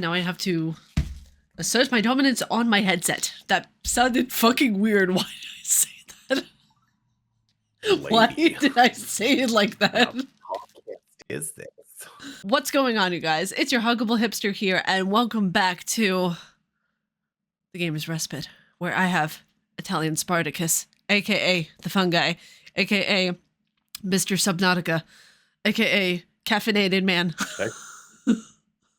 Now I have to assert my dominance on my headset. That sounded fucking weird. Why did I say that? Why did I say it like that? What is this? What's going on, you guys? It's your Huggable Hipster here, and welcome back to the Gamer's Respite, where I have Italian Spartacus, aka the Fun Guy, aka Mr. Subnautica, aka Caffeinated Man.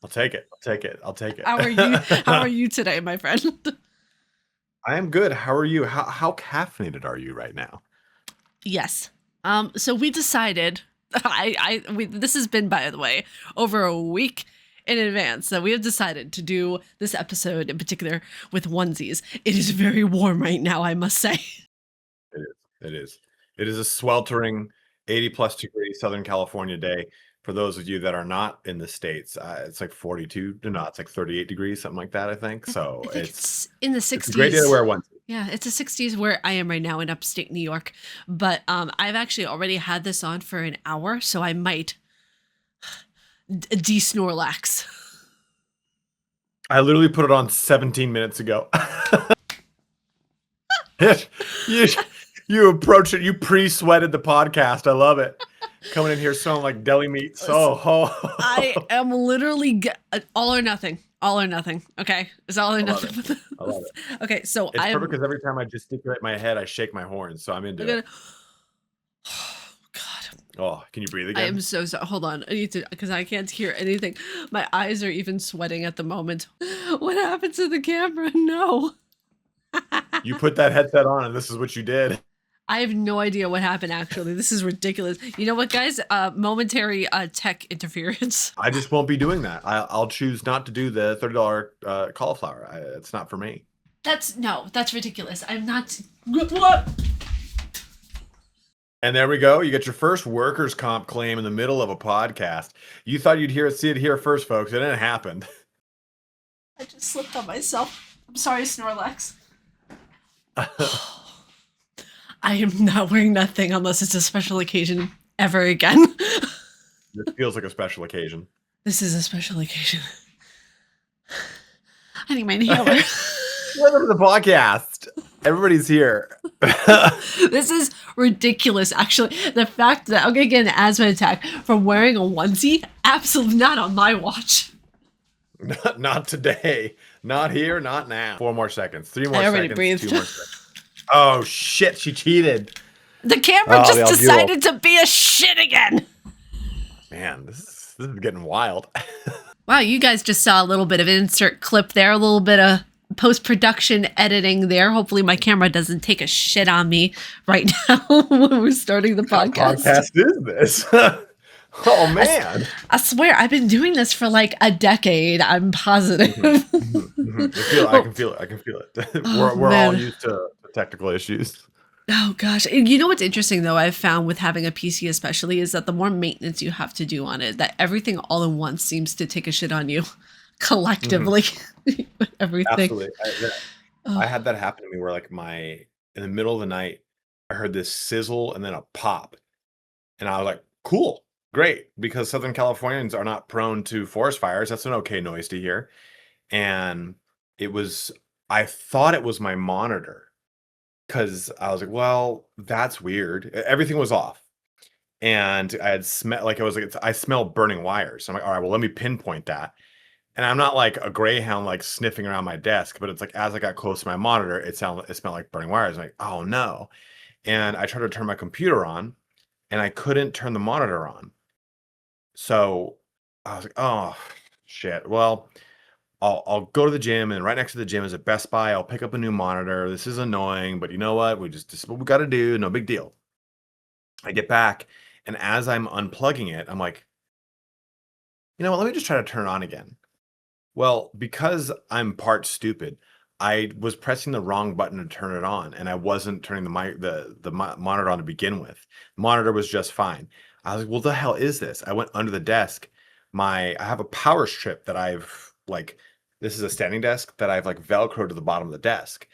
I'll take it. I'll take it. I'll take it. How are you? How are you today, my friend? I am good. How are you? How caffeinated are you right now? Yes. So we decided. This has been, by the way, over a week in advance that we have decided to do this episode in particular with onesies. It is very warm right now, I must say. It is. It is a sweltering 80+ degree Southern California day. For those of you that are not in the States, it's like 42. No, it's like 38 degrees, something like that, I think. So I think it's in the 60s. It's a great day to wear onesie. Yeah, it's the 60s where I am right now in upstate New York. But I've actually already had this on for an hour, so I might de-Snorlax. I literally put it on 17 minutes ago. You approach it. You pre-sweated the podcast. I love it. Coming in here smelling like deli meat. I am literally all or nothing. All or nothing. Okay, it's all or nothing. I love it. Okay, so it's perfect because every time I gesticulate my head, I shake my horns. So I'm into it. Oh God. Oh, can you breathe again? I am so sorry. Hold on. I need to, because I can't hear anything. My eyes are even sweating at the moment. What happened to the camera? No. You put that headset on, and this is what you did. I have no idea what happened, actually. This is ridiculous. You know what, guys? Momentary tech interference. I just won't be doing that. I'll choose not to do the $30 cauliflower. It's not for me. That's ridiculous. I'm not. And there we go. You get your first workers' comp claim in the middle of a podcast. You thought you'd see it here first, folks. It didn't happen. I just slipped on myself. I'm sorry, Snorlax. I am not wearing that thing unless it's a special occasion ever again. This feels like a special occasion. This is a special occasion. I need my inhaler. Welcome to the podcast. Everybody's here. This is ridiculous, actually. The fact that I'm going to get an asthma attack from wearing a onesie, absolutely not on my watch. Not today. Not here, not now. 4 more seconds. 3 more seconds. I already breathed. 2 more seconds. Oh, shit. She cheated. The camera just decided to be a shit again. Man, this is getting wild. Wow, you guys just saw a little bit of insert clip there, a little bit of post-production editing there. Hopefully my camera doesn't take a shit on me right now when we're starting the podcast. What podcast is this? Oh, man. I swear, I've been doing this for like a decade. I'm positive. I can feel it. We're all used to technical issues. Oh, gosh. You know what's interesting, though, I've found with having a PC especially is that the more maintenance you have to do on it, that everything all at once seems to take a shit on you collectively. Everything. Absolutely. I had that happen to me where like in the middle of the night, I heard this sizzle and then a pop. And I was like, cool. Great, because Southern Californians are not prone to forest fires. That's an okay noise to hear. And I thought it was my monitor because I was like, well, that's weird. Everything was off. And I had I smelled burning wires. I'm like, all right, well, let me pinpoint that. And I'm not like a greyhound like sniffing around my desk, but it's like as I got close to my monitor, it smelled like burning wires. I'm like, oh no. And I tried to turn my computer on and I couldn't turn the monitor on. So I was like, oh, shit. Well, I'll go to the gym, and right next to the gym is a Best Buy. I'll pick up a new monitor. This is annoying, but you know what? This is what we got to do. No big deal. I get back, and as I'm unplugging it, I'm like, you know what? Let me just try to turn it on again. Well, because I'm part stupid, I was pressing the wrong button to turn it on, and I wasn't turning the monitor on to begin with. The monitor was just fine. I was like, well, the hell is this? I went under the desk. I have a power strip that this is a standing desk that I've like Velcroed to the bottom of the desk.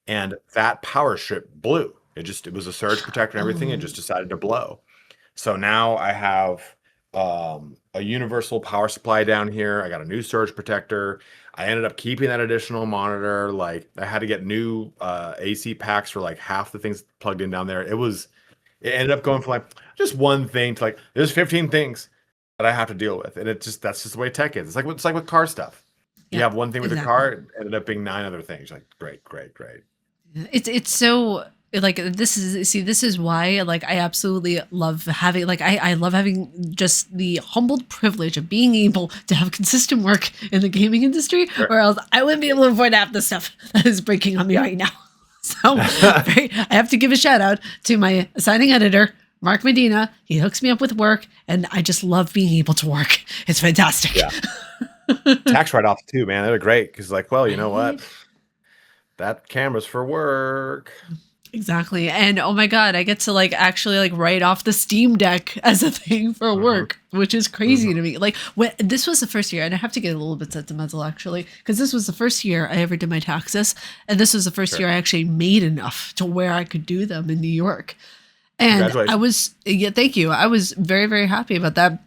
And that power strip blew. It was a surge protector and everything. It just decided to blow. So now I have a universal power supply down here. I got a new surge protector. I ended up keeping that additional monitor. Like I had to get new AC packs for like half the things plugged in down there. It ended up going from like just one thing to like there's 15 things that I have to deal with, and that's just the way tech is. It's like with car stuff. You have one thing with the car, it ended up being 9 other things. Like great. It's so like this is why like I absolutely love having like I love having just the humbled privilege of being able to have consistent work in the gaming industry, or else I wouldn't be able to avoid half the stuff that is breaking on me right now. So I have to give a shout out to my assigning editor, Mark Medina. He hooks me up with work, and I just love being able to work. It's fantastic. Yeah. Tax write-offs too, man. They're great because like, well, you know what? That camera's for work. Exactly. And oh my God, I get to like actually like write off the Steam Deck as a thing for work, which is crazy to me. Like this was the first year, and I have to get a little bit sentimental actually, because this was the first year I ever did my taxes. And this was the first year I actually made enough to where I could do them in New York. And I was, thank you. I was very, very happy about that.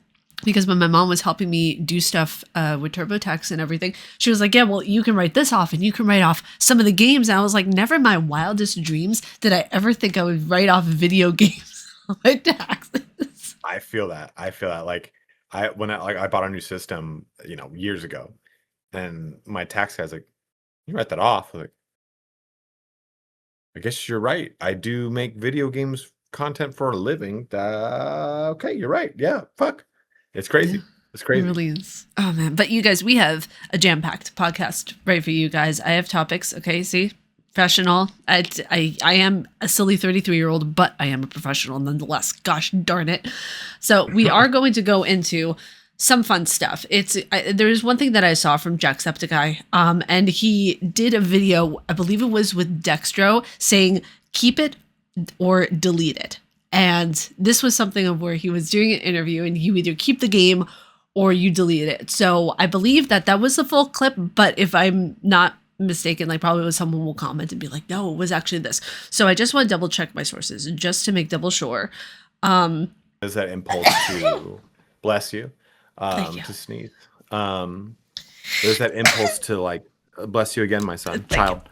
Because when my mom was helping me do stuff with TurboTax and everything, she was like, yeah, well, you can write this off and you can write off some of the games. And I was like, never in my wildest dreams did I ever think I would write off video games on my taxes. I feel that. Like I bought a new system, years ago, and my tax guy's like, you write that off. I was like, I guess you're right. I do make video games content for a living. Okay, you're right. Yeah, fuck. It's crazy. Yeah, it's crazy. It really is. Oh man. But you guys, we have a jam-packed podcast right for you guys. I have topics. Okay. See, professional. I am a silly 33-year-old, but I am a professional nonetheless. Gosh darn it. So we are going to go into some fun stuff. There's one thing that I saw from Jacksepticeye, and he did a video, I believe it was with Dextro, saying keep it or delete it. And this was something of where he was doing an interview and you either keep the game or you delete it. So I believe that was the full clip, but if I'm not mistaken, like probably someone will comment and be like, no, it was actually this. So I just want to double check my sources just to make double sure. There's that impulse to bless you, to sneeze. There's that impulse to like, bless you again, my son, daughter.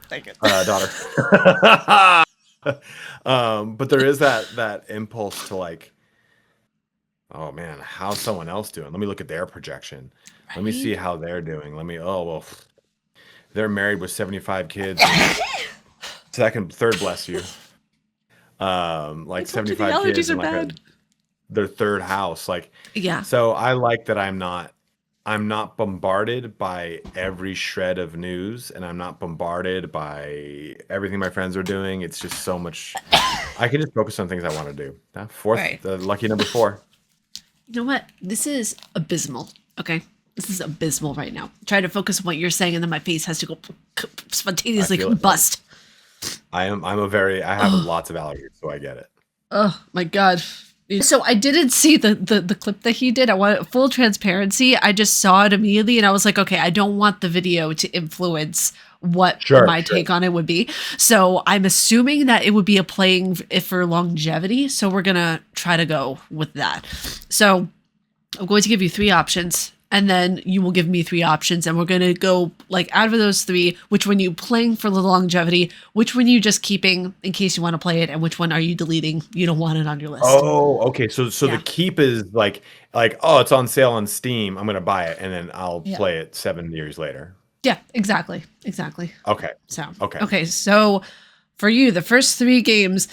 But there is that impulse to like, oh man, how's someone else doing? Let me look at their projection. Let me see how they're doing. They're married with 75 kids. Third, bless you. Like 75 kids in like their third house. Like, yeah. So I like that I'm not bombarded by every shred of news, and I'm not bombarded by everything my friends are doing. It's just so much. I can just focus on things I want to do. The lucky number 4. You know what? This is abysmal. Okay. This is abysmal right now. Try to focus on what you're saying, and then my face has to go spontaneously combust. I have lots of allergies, so I get it. Oh my God. So I didn't see the clip that he did. I want full transparency. I just saw it immediately and I was like, okay, I don't want the video to influence what my take on it would be. So I'm assuming that it would be a playing for longevity. So we're going to try to go with that. So I'm going to give you 3 options. And then you will give me 3 options, and we're going to go like out of those 3, which one you playing for the longevity, which one you just keeping in case you want to play it, and which one are you deleting? You don't want it on your list. Oh, okay. So the keep is like, oh, it's on sale on Steam. I'm going to buy it, and then I'll play it 7 years later. Yeah, exactly. Okay. Okay. So for you, the first 3 games,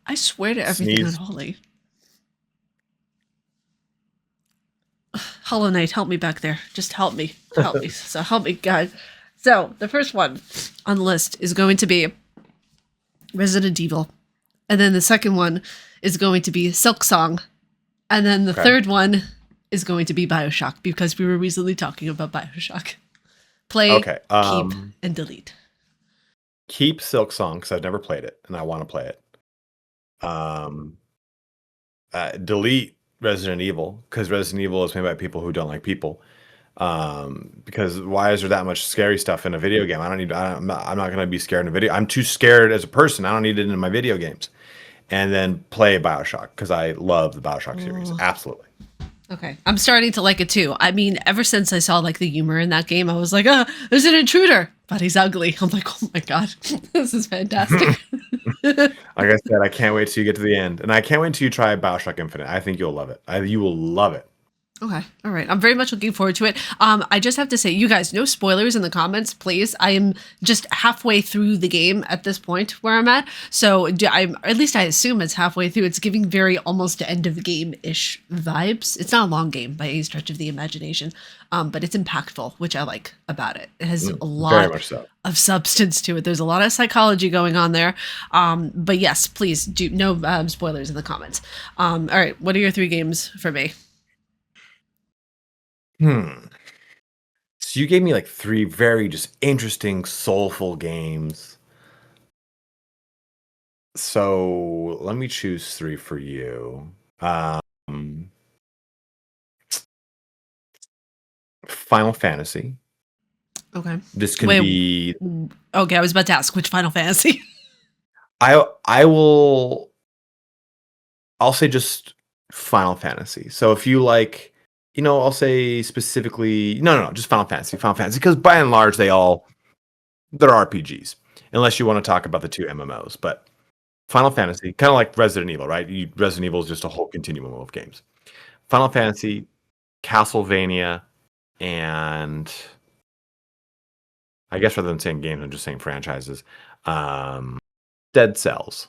I swear to everything unholy. Hollow Knight, help me back there. Just help me. So help me, God. So the first one on the list is going to be Resident Evil. And then the second one is going to be Silk Song. And then the third one is going to be BioShock, because we were recently talking about BioShock. Play, keep, and delete. Keep Silk Song, because I've never played it, and I want to play it. Delete Resident Evil, because Resident Evil is made by people who don't like people. Because why is there that much scary stuff in a video game? I'm not going to be scared in a video. I'm too scared as a person. I don't need it in my video games. and then play Bioshock because I love the Bioshock series. Oh. Absolutely. Okay. I'm starting to like it too. I mean, ever since I saw like the humor in that game, I was like, there's an intruder, but he's ugly. I'm like, oh my God, this is fantastic. Like I said, I can't wait till you get to the end. And I can't wait till you try Bioshock Infinite. I think you'll love it. You will love it. Okay. All right. I'm very much looking forward to it. I just have to say, you guys, no spoilers in the comments, please. I am just halfway through the game at this point where I'm at. So at least I assume it's halfway through. It's giving very almost end of the game-ish vibes. It's not a long game by any stretch of the imagination, but it's impactful, which I like about it. It has a lot of substance to it. There's a lot of psychology going on there. But yes, please do no spoilers in the comments. All right. What are your 3 games for me? So you gave me like 3 very just interesting, soulful games. So let me choose 3 for you. Final Fantasy. Okay. This can be. Okay, I was about to ask which Final Fantasy. I'll say just Final Fantasy. So if you like. I'll say specifically, no, just Final Fantasy, because by and large, they're RPGs, unless you want to talk about the 2 MMOs. But Final Fantasy, kind of like Resident Evil, right? Resident Evil is just a whole continuum of games. Final Fantasy, Castlevania, and I guess rather than saying games, I'm just saying franchises. Dead Cells.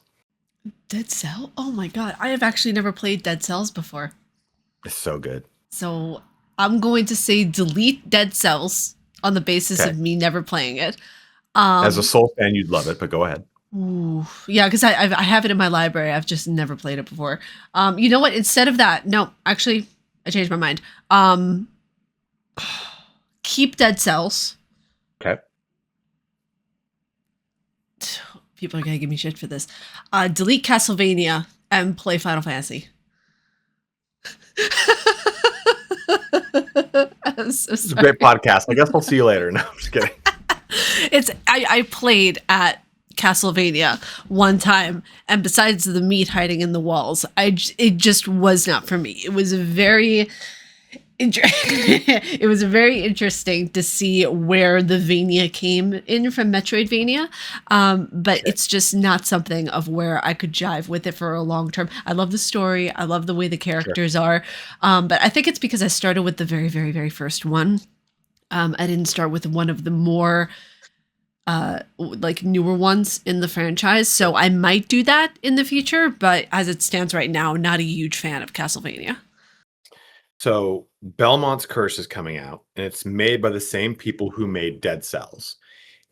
Dead Cell? Oh my God. I have actually never played Dead Cells before. It's so good. So I'm going to say delete Dead Cells on the basis of me never playing it. As a Soul fan, you'd love it, but go ahead. Ooh, yeah, because I have it in my library. I've just never played it before. You know what? Instead of that, no, actually, I changed my mind. Keep Dead Cells. Okay. People are gonna give me shit for this. Delete Castlevania and play Final Fantasy. It's a great podcast. I guess we'll see you later. No, I'm just kidding. I played at Castlevania one time, and besides the meat hiding in the walls, it just was not for me. It was very interesting to see where the Vania came in from Metroidvania, but it's just not something of where I could jive with it for a long term. I love the story. I love the way the characters are, but I think it's because I started with the very, very, very first one. I didn't start with one of the more like newer ones in the franchise, so I might do that in the future, but as it stands right now, not a huge fan of Castlevania. So Belmont's Curse is coming out, and it's made by the same people who made Dead Cells.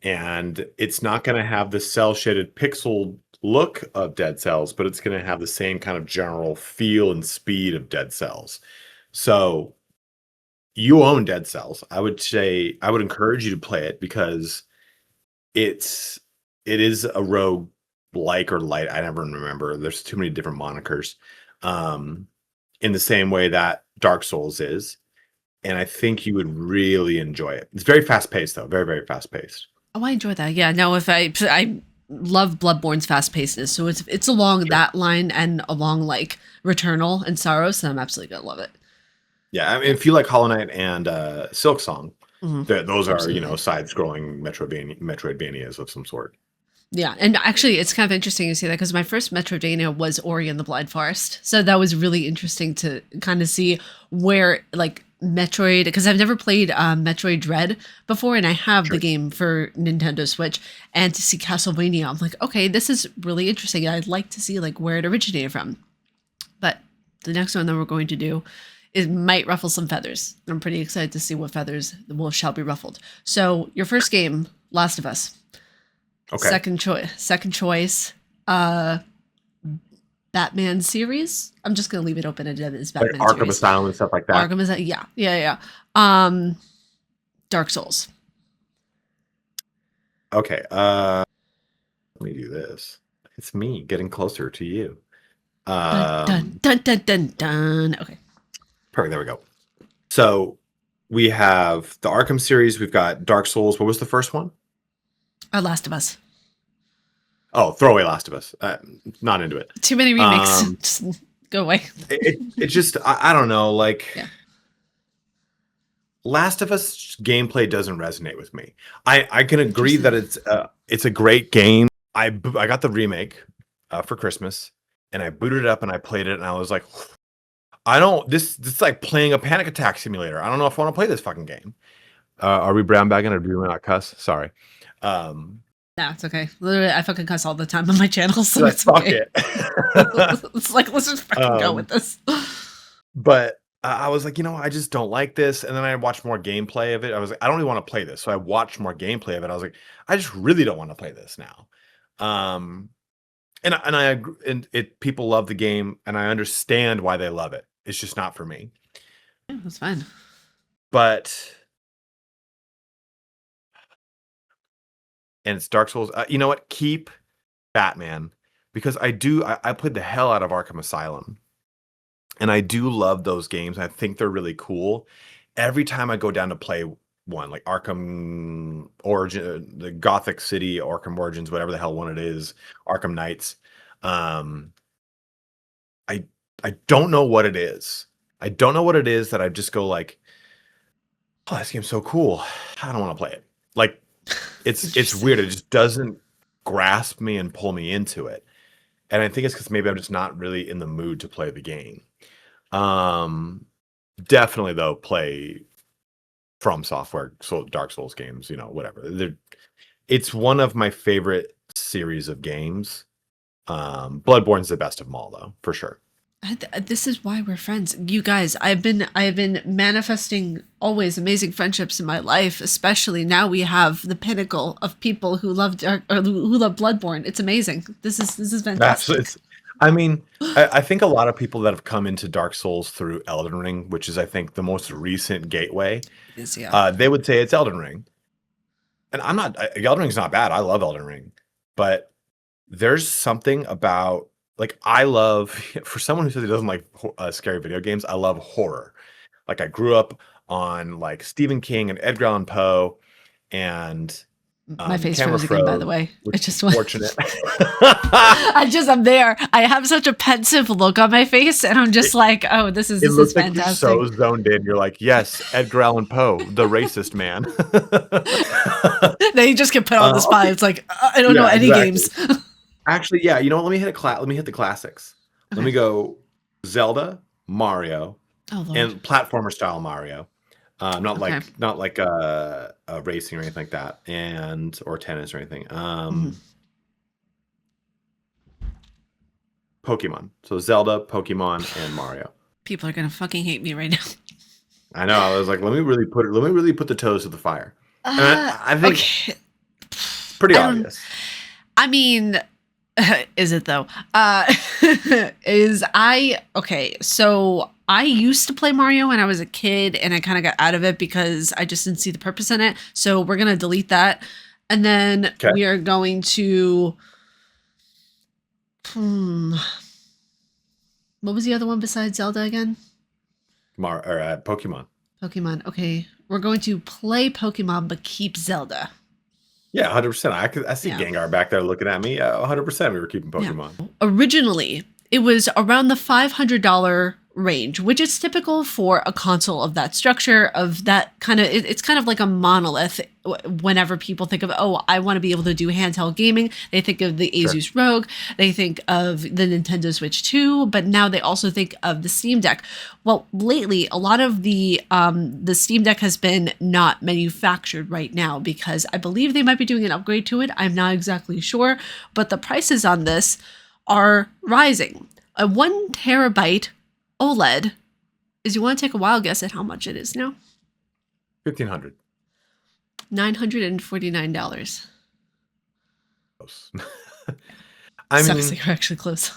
And it's not going to have the cel-shaded pixel look of Dead Cells, but it's going to have the same kind of general feel and speed of Dead Cells. So you own Dead Cells. I would encourage you to play it because it is a rogue like or light. I never remember. There's too many different monikers. In the same way that Dark Souls is, and I think you would really enjoy it. It's very fast paced, though, very, very fast paced. Oh, I enjoy that. Yeah, no, if I love Bloodborne's fast pacedness, so it's along that line and along like Returnal and Sorrow, so I'm absolutely gonna love it. Yeah, I mean, if you like Hollow Knight and Silk Song, those are side scrolling Metroidvanias of some sort. Yeah, and actually, it's kind of interesting to see that because my first Metroidvania was Ori and the Blind Forest, so that was really interesting to kind of see where like Metroid, because I've never played Metroid Dread before, and I have the game for Nintendo Switch, and to see Castlevania, I'm like, okay, this is really interesting. I'd like to see like where it originated from, but the next one that we're going to do it might ruffle some feathers. I'm pretty excited to see what feathers shall be ruffled. So your first game, Last of Us. Okay. Second choice, Batman series. I'm just gonna leave it open as Batman like Arkham series. Asylum and stuff like that. Arkham Asylum, yeah. Dark Souls. Okay. Let me do this. It's me getting closer to you. Dun, dun, dun, dun, dun. Okay. Perfect. There we go. So we have the Arkham series. We've got Dark Souls. What was the first one? Last of Us. Oh, throw away Last of Us. Not into it. Too many remakes. Just go away. It just I don't know. Like, Yeah. Last of Us gameplay doesn't resonate with me. I can agree that it's a great game. I got the remake for Christmas, and I booted it up and I played it, and I was like, I don't. This is like playing a panic attack simulator. I don't know if I want to play this fucking game. Are we brown bagging or do we not cuss? Sorry. No, it's okay. Literally, I fucking cuss all the time on my channel, so it's fuck okay. it. It's like, let's just fucking go with this. But I was like, I just don't like this. And then I watched more gameplay of it. I was like, I don't really want to play this. So I watched more gameplay of it. I was like, I just really don't want to play this now. And I agree, and people love the game, and I understand why they love it. It's just not for me. Yeah, that's fine. But and it's Dark Souls. You know what? Keep Batman, because I played the hell out of Arkham Asylum, and I do love those games. I think they're really cool. Every time I go down to play one, like Arkham Origin, the Gothic City, Arkham Origins, whatever the hell one it is, Arkham Knights. I don't know what it is. I don't know what it is that I just go like, oh, this game's so cool. I don't want to play it. Like, it's weird. It just doesn't grasp me and pull me into it. And I think it's because maybe I'm just not really in the mood to play the game. Definitely though, play From Software, Dark Souls games, whatever. It's one of my favorite series of games. Bloodborne's the best of them all, though, for sure. This is why we're friends, you guys. I've been manifesting always amazing friendships in my life. Especially now, we have the pinnacle of people who love who love Bloodborne. It's amazing. This is fantastic. I think a lot of people that have come into Dark Souls through Elden Ring, which is I think the most recent gateway, they would say it's Elden Ring. And I'm not. Elden Ring's not bad. I love Elden Ring, but there's something about. Like, I love, for someone who says he doesn't like scary video games, I love horror. Like, I grew up on like Stephen King and Edgar Allan Poe, and my face froze again, by the way. It's just fortunate. I'm there. I have such a pensive look on my face, and I'm just like, oh, this is fantastic. You're so zoned in. You're like, yes, Edgar Allan Poe, the racist man. Then you just get put on the spot. It's like, I don't know any games. Actually, yeah. You know what? Let me hit the classics. Okay. Let me go Zelda, Mario, and platformer style Mario. Not like racing or anything like that, or tennis or anything. Pokemon. So Zelda, Pokemon, and Mario. People are gonna fucking hate me right now. I know. I was like, let me really put the toes to the fire. I think it's pretty obvious. I mean. Is it though? So I used to play Mario when I was a kid, and I kind of got out of it because I just didn't see the purpose in it. So we're gonna delete that, and then we are going to. What was the other one besides Zelda again? Pokemon. Pokemon. Okay, we're going to play Pokemon, but keep Zelda. Yeah, 100%. I see Gengar back there looking at me. 100% we were keeping Pokemon. Yeah. Originally, it was around the $500 range, which is typical for a console of that structure, of that kind of, it's kind of like a monolith. Whenever people think of, oh, I want to be able to do handheld gaming, they think of the Asus ROG, they think of the Nintendo Switch 2, but now they also think of the Steam Deck. Well, lately, a lot of the Steam Deck has been not manufactured right now because I believe they might be doing an upgrade to it. I'm not exactly sure, but the prices on this are rising. A 1 terabyte OLED you want to take a wild guess at how much it is now? $1,500. $949. Close. Sucks that you're actually close.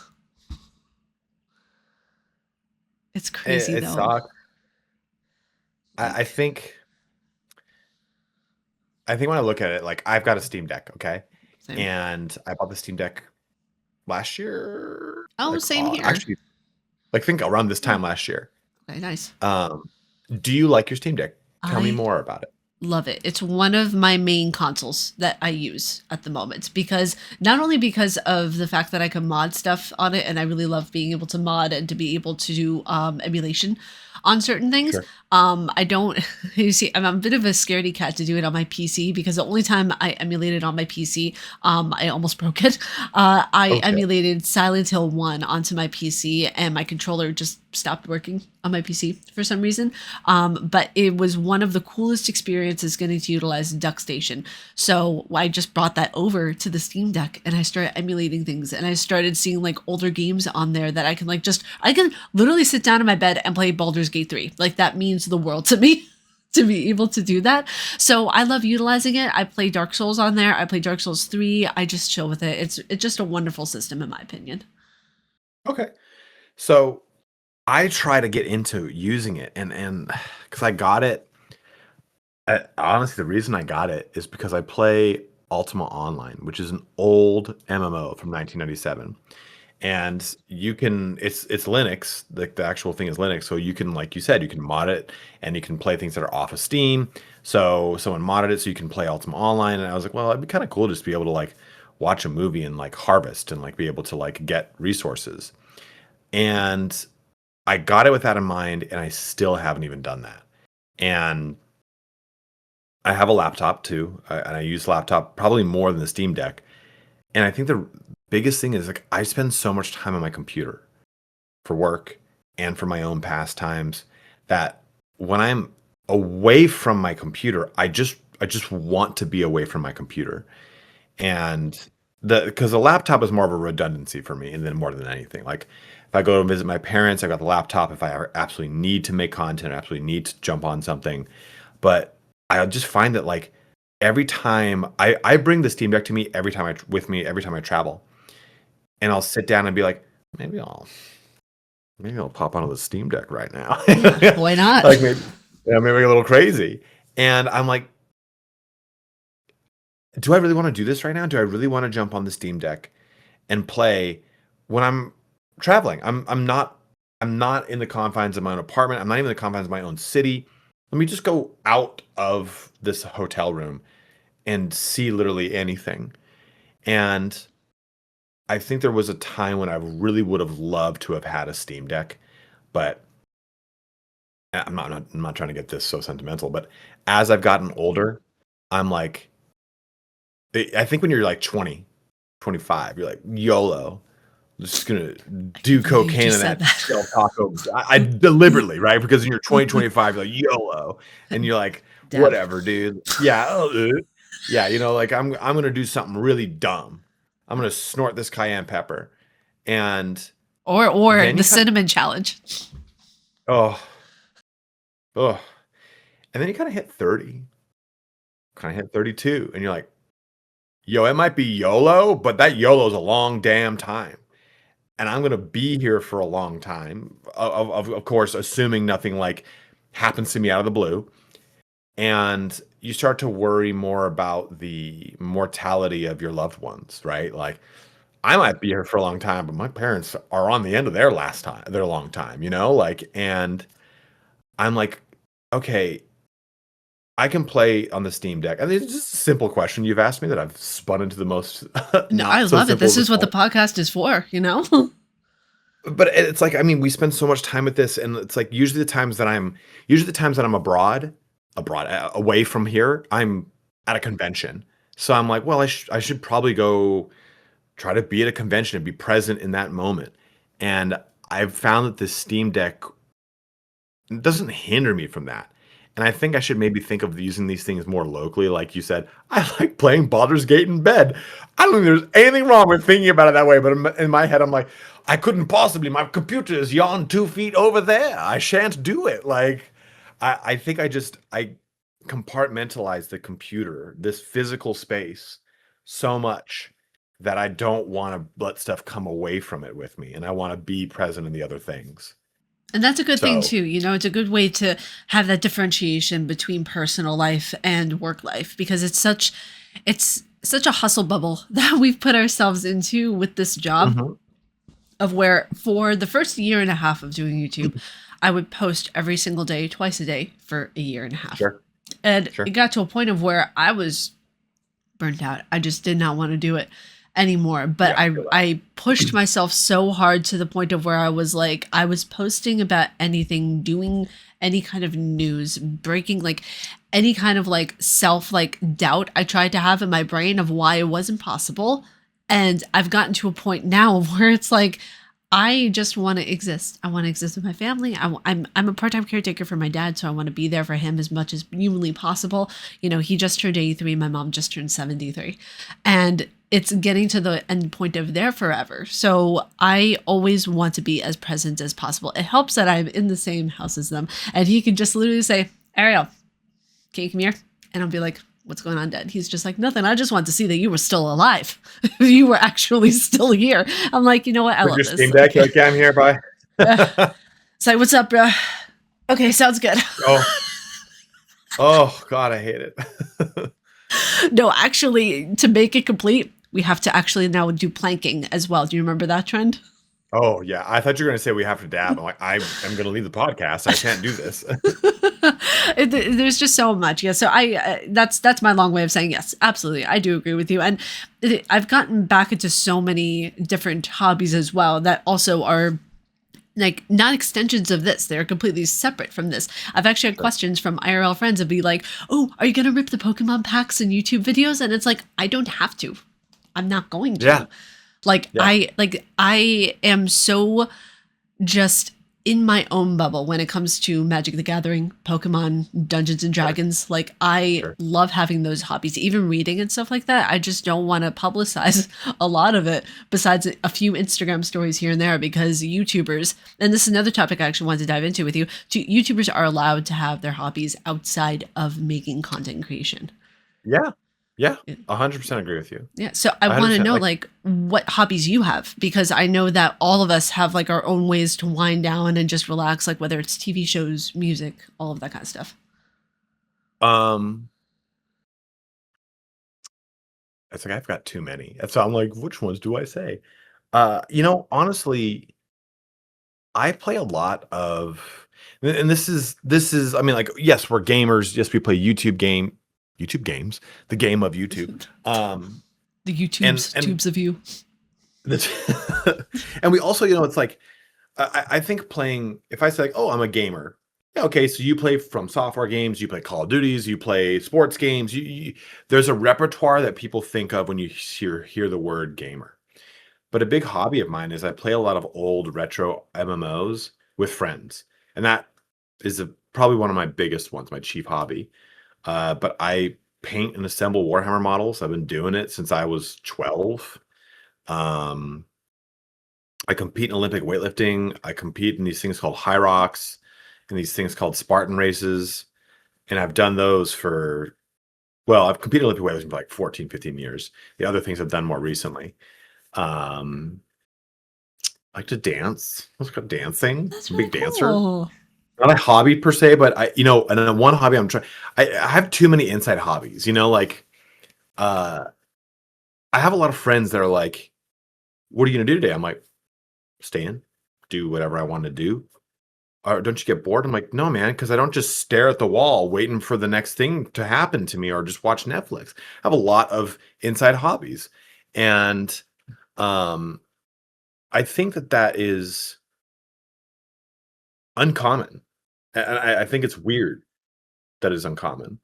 It's crazy though. Sucks. I think when I look at it, like, I've got a Steam Deck, okay? Same. And I bought the Steam Deck last year. Oh, same here. Actually, I think around this time last year. Okay, nice. Do you like your Steam Deck? Tell me more about it. Love it. It's one of my main consoles that I use at the moment, because not only because of the fact that I can mod stuff on it, and I really love being able to mod and to be able to do emulation on certain things. Sure. I don't, you see, I'm a bit of a scaredy cat to do it on my PC, because the only time I emulated on my PC, I almost broke it. I Okay. emulated Silent Hill 1 onto my PC, and my controller just stopped working on my PC for some reason. But it was one of the coolest experiences getting to utilize DuckStation. So I just brought that over to the Steam Deck, and I started emulating things, and I started seeing like older games on there that I can like I can literally sit down in my bed and play Baldur's Gate 3. Like, that means the world to me. To be able to do that. So I love utilizing it. I play Dark Souls on there. I play Dark Souls 3. I just chill with it. It's just a wonderful system, in my opinion. Okay. So I try to get into using it, and because I got it, honestly, the reason I got it is because I play Ultima Online, which is an old MMO from 1997. And you can it's Linux, like the actual thing is Linux, so you can, like you said, you can mod it and you can play things that are off of Steam. So someone modded it so you can play Ultima Online, and I was like, well, it'd be kind of cool just to be able to like watch a movie and like harvest and like be able to like get resources. And I got it with that in mind, and I still haven't even done that. And I have a laptop too, and I use laptop probably more than the Steam Deck. And I think the biggest thing is like I spend so much time on my computer for work and for my own pastimes that when I'm away from my computer, I just want to be away from my computer. And because the laptop is more of a redundancy for me, and then more than anything, like if I go to visit my parents, I got the laptop. If I absolutely need to make content, I absolutely need to jump on something. But I just find that like every time I bring the Steam Deck to me every time every time I travel, and I'll sit down and be like, maybe I'll pop onto the Steam Deck right now. Yeah, why not? Like maybe, yeah, maybe a little crazy. And I'm like, do I really want to do this right now? Do I really want to jump on the Steam Deck and play when I'm traveling? I'm not in the confines of my own apartment. I'm not even in the confines of my own city. Let me just go out of this hotel room and see literally anything. And I think there was a time when I really would have loved to have had a Steam Deck, but I'm not trying to get this so sentimental, but as I've gotten older, I'm like, I think when you're like 20, 25, you're like, YOLO. I'm just gonna do You cocaine just in said that that. Del Taco. I deliberately, right? Because when you're 20, 25, you're like, YOLO. And you're like, Deb. whatever, dude. Yeah. Yeah, like I'm gonna do something really dumb. I'm gonna snort this cayenne pepper. And Or then the you kind of, cinnamon challenge. oh, oh. And then you kind of hit 30, kind of hit 32, and you're like, yo, it might be YOLO, but that YOLO is a long damn time. And I'm gonna be here for a long time. Of course, assuming nothing like happens to me out of the blue. And you start to worry more about the mortality of your loved ones, right? Like I might be here for a long time, but my parents are on the end of their long time, like, and I'm like, okay, I can play on the Steam Deck. And it's just a simple question you've asked me that I've spun into the most No, I not so love it. simple This is what the response. podcast is for, But it's like, I mean, we spend so much time with this, and it's like usually the times that I'm abroad, away from here, I'm at a convention. So I'm like, well, I should probably go try to be at a convention and be present in that moment. And I've found that the Steam Deck doesn't hinder me from that. And I think I should maybe think of using these things more locally. Like you said, I like playing Baldur's Gate in bed. I don't think there's anything wrong with thinking about it that way. But in my head, I'm like, I couldn't possibly. My computer is yawn 2 feet over there. I shan't do it. Like, I think I compartmentalize the computer, this physical space, so much that I don't want to let stuff come away from it with me. And I want to be present in the other things. And that's a good thing So, too. It's a good way to have that differentiation between personal life and work life, because it's such a hustle bubble that we've put ourselves into with this job, mhm, of where for the first year and a half of doing YouTube, I would post every single day, twice a day for a year and a half. sure. And Sure. it got to a point of where I was burnt out. I just did not want to do it anymore. But Yeah. I pushed myself so hard to the point of where I was like, I was posting about anything, doing any kind of news, breaking like any kind of like self like doubt I tried to have in my brain of why it wasn't possible. And I've gotten to a point now where it's like, I just want to exist. I want to exist with my family. I'm a part-time caretaker for my dad, so I want to be there for him as much as humanly possible. You know, he just turned 83. My mom just turned 73. And it's getting to the end point of their forever. So I always want to be as present as possible. It helps that I'm in the same house as them. And he can just literally say, Ariel, can you come here? And I'll be like, what's going on, Dad? He's just like, nothing. I just want to see that you were still alive. You were actually still here. I'm like, you know what? I love this. Steam Deck, like, I'm here, bye. Say, what's up, bro? Okay, sounds good. Oh, God, I hate it. No, actually, to make it complete, we have to actually now do planking as well. Do you remember that trend? Oh, yeah. I thought you were going to say we have to dab. I'm like, I am going to leave the podcast. I can't do this. There's just so much. Yeah. So that's my long way of saying yes, absolutely. I do agree with you. And I've gotten back into so many different hobbies as well that also are like not extensions of this. They're completely separate from this. I've actually had questions from IRL friends and be like, oh, are you going to rip the Pokemon packs and YouTube videos? And it's like, I don't have to. I'm not going to. Yeah. I am so just in my own bubble when it comes to Magic the Gathering, Pokemon, Dungeons and Dragons. Like I love having those hobbies, even reading and stuff like that. I just don't want to publicize a lot of it besides a few Instagram stories here and there because YouTubers, and this is another topic I actually wanted to dive into with you, YouTubers are allowed to have their hobbies outside of making content creation. Yeah. Yeah, 100% agree with you. Yeah, so I want to know like what hobbies you have because I know that all of us have like our own ways to wind down and just relax, like whether it's TV shows, music, all of that kind of stuff. It's like I've got too many. So I'm like, which ones do I say? Honestly, I play a lot of, and this is. I mean, like, yes, we're gamers. Yes, we play YouTube games, the game of YouTube. The YouTube's and tubes of you. And we also, it's like, I think playing, if I say like, oh, I'm a gamer. Yeah, okay, so you play From Software games, you play Call of Duties, you play sports games. There's a repertoire that people think of when you hear the word gamer. But a big hobby of mine is I play a lot of old retro MMOs with friends. And that is probably one of my biggest ones, my chief hobby. But I paint and assemble Warhammer models. I've been doing it since I was 12. I compete in Olympic weightlifting. I compete in these things called High Rocks and these things called Spartan races. And I've done those I've competed in Olympic weightlifting for like 14, 15 years. The other things I've done more recently. I like to dance. I was called dancing. That's I'm a big dancer. Cool. Not a hobby per se, but and then one hobby I have too many inside hobbies, I have a lot of friends that are like, what are you going to do today? I'm like, stay in, do whatever I want to do. Or don't you get bored? I'm like, no, man, because I don't just stare at the wall waiting for the next thing to happen to me or just watch Netflix. I have a lot of inside hobbies. And I think that is uncommon. And I think it's weird that is uncommon.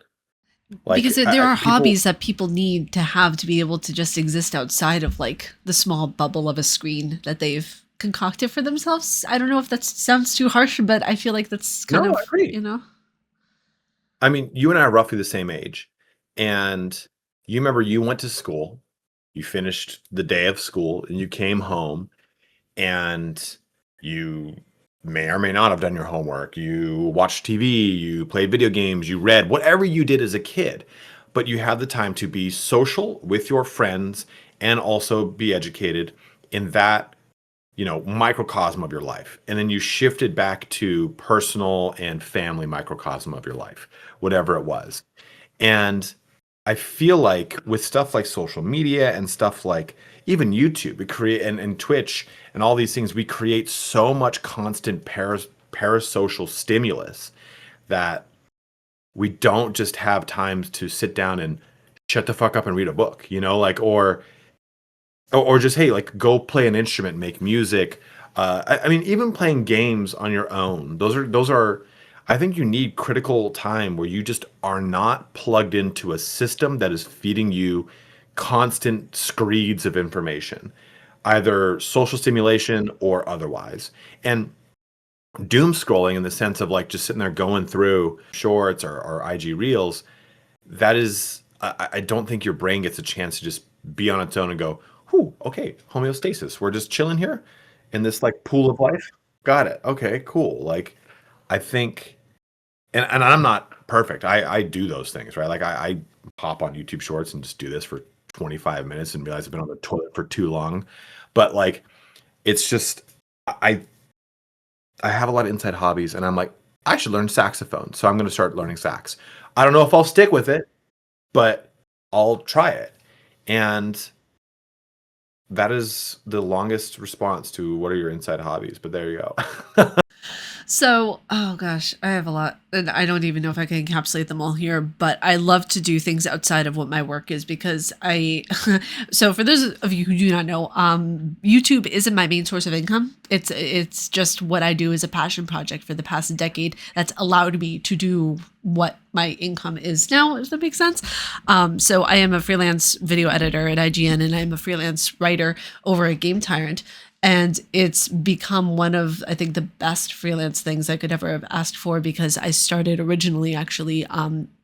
Like, because there are hobbies that people need to have to be able to just exist outside of like the small bubble of a screen that they've concocted for themselves. I don't know if that sounds too harsh, but I feel like that's kind of, I agree. I mean, you and I are roughly the same age. And you remember you went to school, you finished the day of school, and you came home and you may or may not have done your homework. You watched TV, you played video games, you read, whatever you did as a kid. But you had the time to be social with your friends and also be educated in that, microcosm of your life. And then you shifted back to personal and family microcosm of your life, whatever it was. And I feel like with stuff like social media and stuff like even YouTube, we create and Twitch and all these things, we create so much constant parasocial stimulus that we don't just have times to sit down and shut the fuck up and read a book, like, or just, hey, like, go play an instrument, make music. I mean, even playing games on your own. Those are. I think you need critical time where you just are not plugged into a system that is feeding you constant screeds of information, either social stimulation or otherwise. And doom scrolling, in the sense of like just sitting there going through shorts or IG reels, that is, I don't think your brain gets a chance to just be on its own and go, "Whew, okay, homeostasis. We're just chilling here in this like pool of life. Got it. Okay, cool." Like, I think, and I'm not perfect. I do those things, right? Like, I pop on YouTube Shorts and just do this for 25 minutes and realize I've been on the toilet for too long. But like, it's just, I I have a lot of inside hobbies, and I'm like, I should learn saxophone, so I'm going to start learning sax. I don't know if I'll stick with it, but I'll try it. And that is the longest response to what are your inside hobbies, but there you go. So, oh gosh, I have a lot, and I don't even know if I can encapsulate them all here, but I love to do things outside of what my work is because so for those of you who do not know, YouTube isn't my main source of income. It's just what I do as a passion project for the past decade that's allowed me to do what my income is now, if that makes sense. So I am a freelance video editor at IGN, and I'm a freelance writer over at Game Tyrant. And it's become one of, I think, the best freelance things I could ever have asked for, because I started originally actually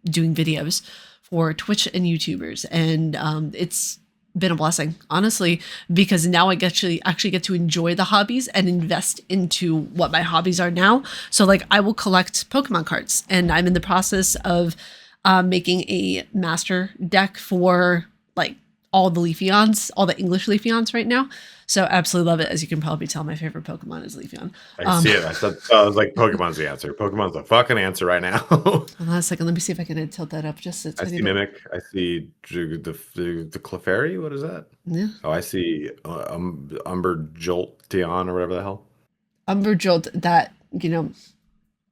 doing videos for Twitch and YouTubers. And it's been a blessing, honestly, because now I actually get to enjoy the hobbies and invest into what my hobbies are now. So like, I will collect Pokemon cards, and I'm in the process of making a master deck for like all the Leafeons, all the English Leafeons right now. So absolutely love it. As you can probably tell, my favorite Pokemon is Leafeon. I see it. I was like, Pokemon's the answer. Pokemon's the fucking answer right now. Hold on a second. Let me see if I can tilt that up just a I tiny see bit. Mimic. I see the Clefairy. What is that? Yeah. Oh, I see Umber Jolteon or whatever the hell. Umberjolt, that,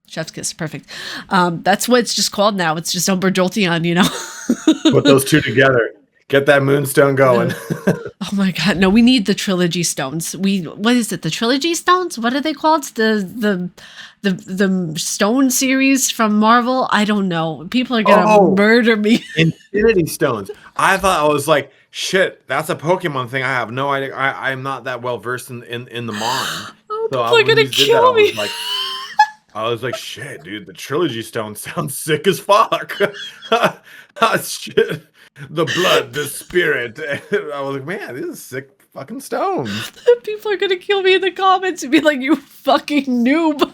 chef's kiss. Perfect. That's what it's just called now. It's just Umberjolteon, Put those two together. Get that Moonstone going. Oh my god, no, we need the trilogy stones. What is it? The trilogy stones? What are they called? The stone series from Marvel? I don't know. People are gonna murder me. Infinity Stones. I thought, I was like, shit, that's a Pokemon thing. I have no idea. I'm not that well versed in the Mon. Oh, so people are gonna kill me. I was like, shit, dude, the trilogy stone sounds sick as fuck. Shit. The blood, the spirit. I was like, man, this is sick fucking stones. People are gonna kill me in the comments and be like, you fucking noob.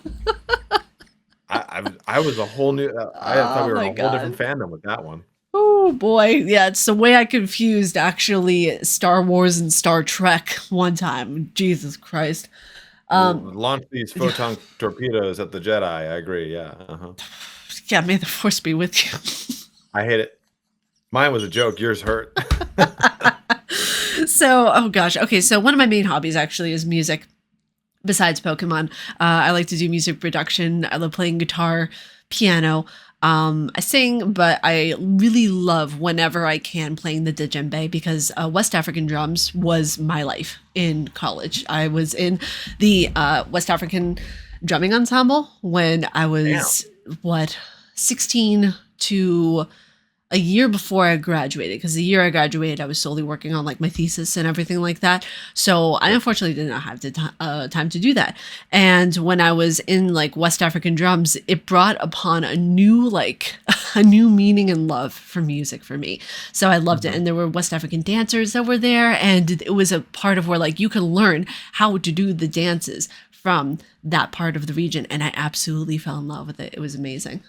I was a whole new, I thought we were in a whole different fandom with that one. Oh boy. Yeah, it's the way I confused actually Star Wars and Star Trek one time. Jesus Christ. Launch these photon torpedoes at the Jedi. I agree. Yeah. Yeah, may the force be with you. I hate it. Mine was a joke. Yours hurt. So, oh gosh. Okay, so one of my main hobbies actually is music. Besides Pokemon, I like to do music production. I love playing guitar, piano. I sing, but I really love whenever I can playing the djembe, because West African drums was my life in college. I was in the West African drumming ensemble when I was, 16 to a year before I graduated, because the year I graduated, I was solely working on like my thesis and everything like that. So I unfortunately did not have the time to do that. And when I was in like West African drums, it brought upon a new meaning and love for music for me. So I loved it. And there were West African dancers that were there, and it was a part of where like you can learn how to do the dances from that part of the region. And I absolutely fell in love with it. It was amazing.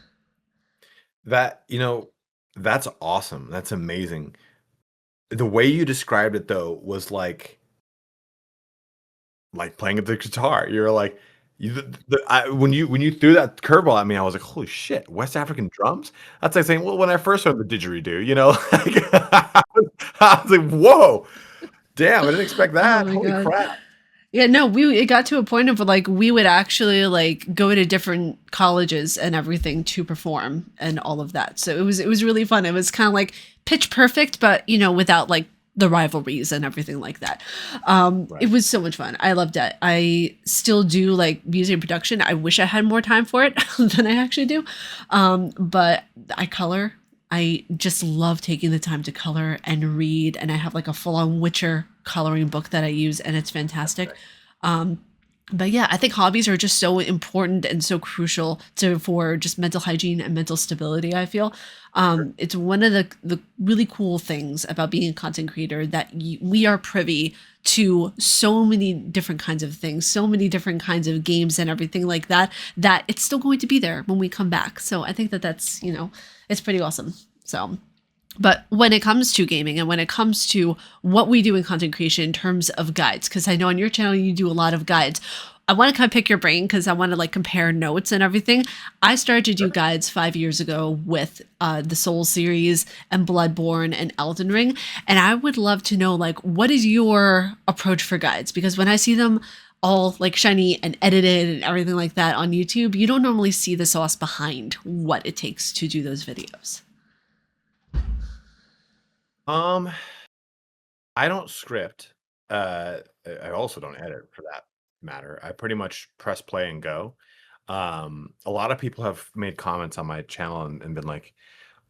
That's awesome. That's amazing. The way you described it though was like playing the guitar. You're like, when you threw that curveball at me, I was like, holy shit, West African drums? That's like saying, well, when I first heard the didgeridoo, I was like, whoa, damn, I didn't expect that. Holy crap. Yeah, no, it got to a point of like we would actually like go to different colleges and everything to perform and all of that. So it was really fun. It was kind of like pitch perfect, but you know, without like the rivalries and everything like that. It was so much fun. I loved it. I still do like music production. I wish I had more time for it than I actually do. But I color. I just love taking the time to color and read, and I have like a full-on Witcher coloring book that I use, and it's fantastic. But yeah, I think hobbies are just so important and so crucial for just mental hygiene and mental stability. I feel it's one of the really cool things about being a content creator that we are privy to so many different kinds of things, so many different kinds of games and everything like that, that it's still going to be there when we come back. So I think that that's, you know, it's pretty awesome. So, but when it comes to gaming and when it comes to what we do in content creation in terms of guides, because I know on your channel you do a lot of guides, I want to kind of pick your brain because I want to like compare notes and everything. I started to do guides 5 years ago with the Soul series and Bloodborne and Elden Ring. And I would love to know, like, what is your approach for guides? Because when I see them all like shiny and edited and everything like that on YouTube, you don't normally see the sauce behind what it takes to do those videos. I don't script. I also don't edit for that matter. I pretty much press play and go. A lot of people have made comments on my channel and been like,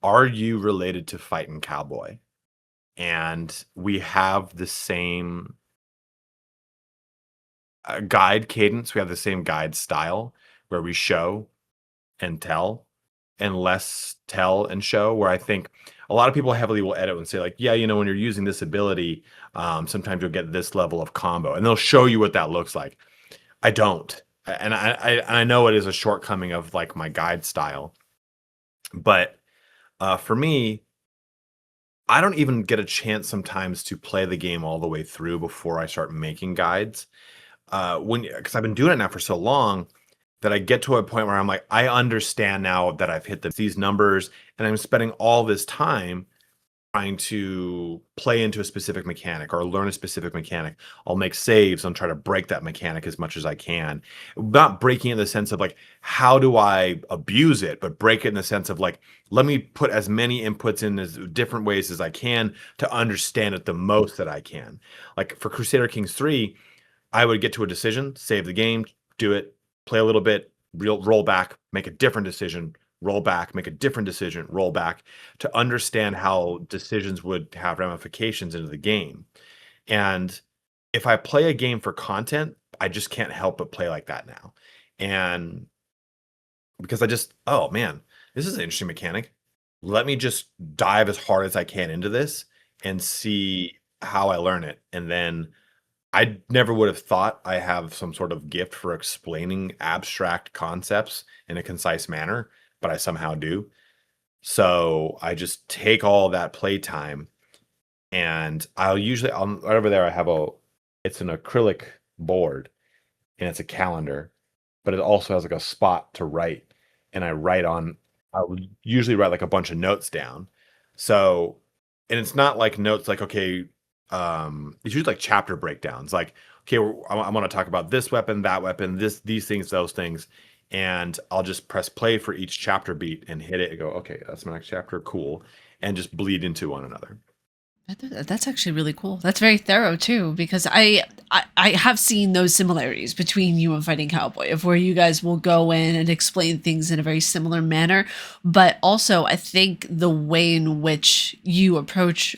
"Are you related to Fightin' Cowboy?" And we have the same guide cadence. We have the same guide style where we show and tell, and less tell and show. Where I think a lot of people heavily will edit and say like, yeah, you know, when you're using this ability, sometimes you'll get this level of combo, and they'll show you what that looks like. I don't, and I know it is a shortcoming of like my guide style, but for me, I don't even get a chance sometimes to play the game all the way through before I start making guides. Because I've been doing it now for so long that I get to a point where I'm like, I understand now that I've hit these numbers, and I'm spending all this time trying to play into a specific mechanic or learn a specific mechanic. I'll make saves and try to break that mechanic as much as I can. Not breaking in the sense of like, how do I abuse it, but break it in the sense of like, let me put as many inputs in as different ways as I can to understand it the most that I can. Like for Crusader Kings 3, I would get to a decision, save the game, do it, play a little bit, roll back, make a different decision, roll back, make a different decision, roll back, to understand how decisions would have ramifications into the game. And if I play a game for content, I just can't help but play like that now. And because oh man, this is an interesting mechanic. Let me just dive as hard as I can into this and see how I learn it. And then I never would have thought I have some sort of gift for explaining abstract concepts in a concise manner, but I somehow do. So I just take all that playtime, and I'll right over there, it's an acrylic board, and it's a calendar, but it also has like a spot to write. And I would usually write like a bunch of notes down. So, and it's not like notes like, okay, it's usually like chapter breakdowns, like, okay, I want to talk about this weapon, that weapon, these things, those things, and I'll just press play for each chapter beat and hit it and go, okay, that's my next chapter, cool, and just bleed into one another. That's actually really cool. That's very thorough too, because I have seen those similarities between you and Fighting Cowboy, of where you guys will go in and explain things in a very similar manner. But also, I think the way in which you approach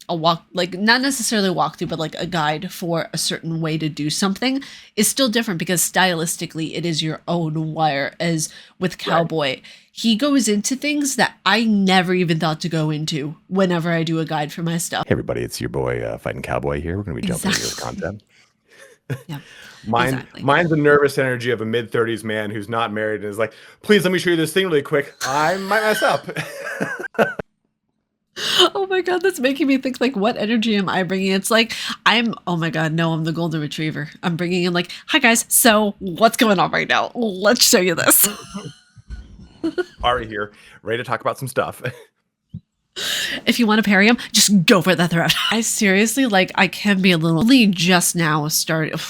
a walk, like not necessarily a walkthrough, but like a guide for a certain way to do something is still different, because stylistically it is your own wire. As with Cowboy, right, he goes into things that I never even thought to go into whenever I do a guide for my stuff. Hey everybody, it's your boy Fighting Cowboy here. We're going to be jumping into this content. Yeah. Mine's the nervous energy of a mid-30s man who's not married and is like, please let me show you this thing really quick. I might mess up. Oh my god, that's making me think, like, what energy am I bringing? It's like, oh my god, no, I'm the golden retriever. I'm bringing in like, hi guys, so what's going on right now? Let's show you this. Ari here, ready to talk about some stuff. If you want to parry him, just go for the throat. I seriously, like, I can be a little, only just now started,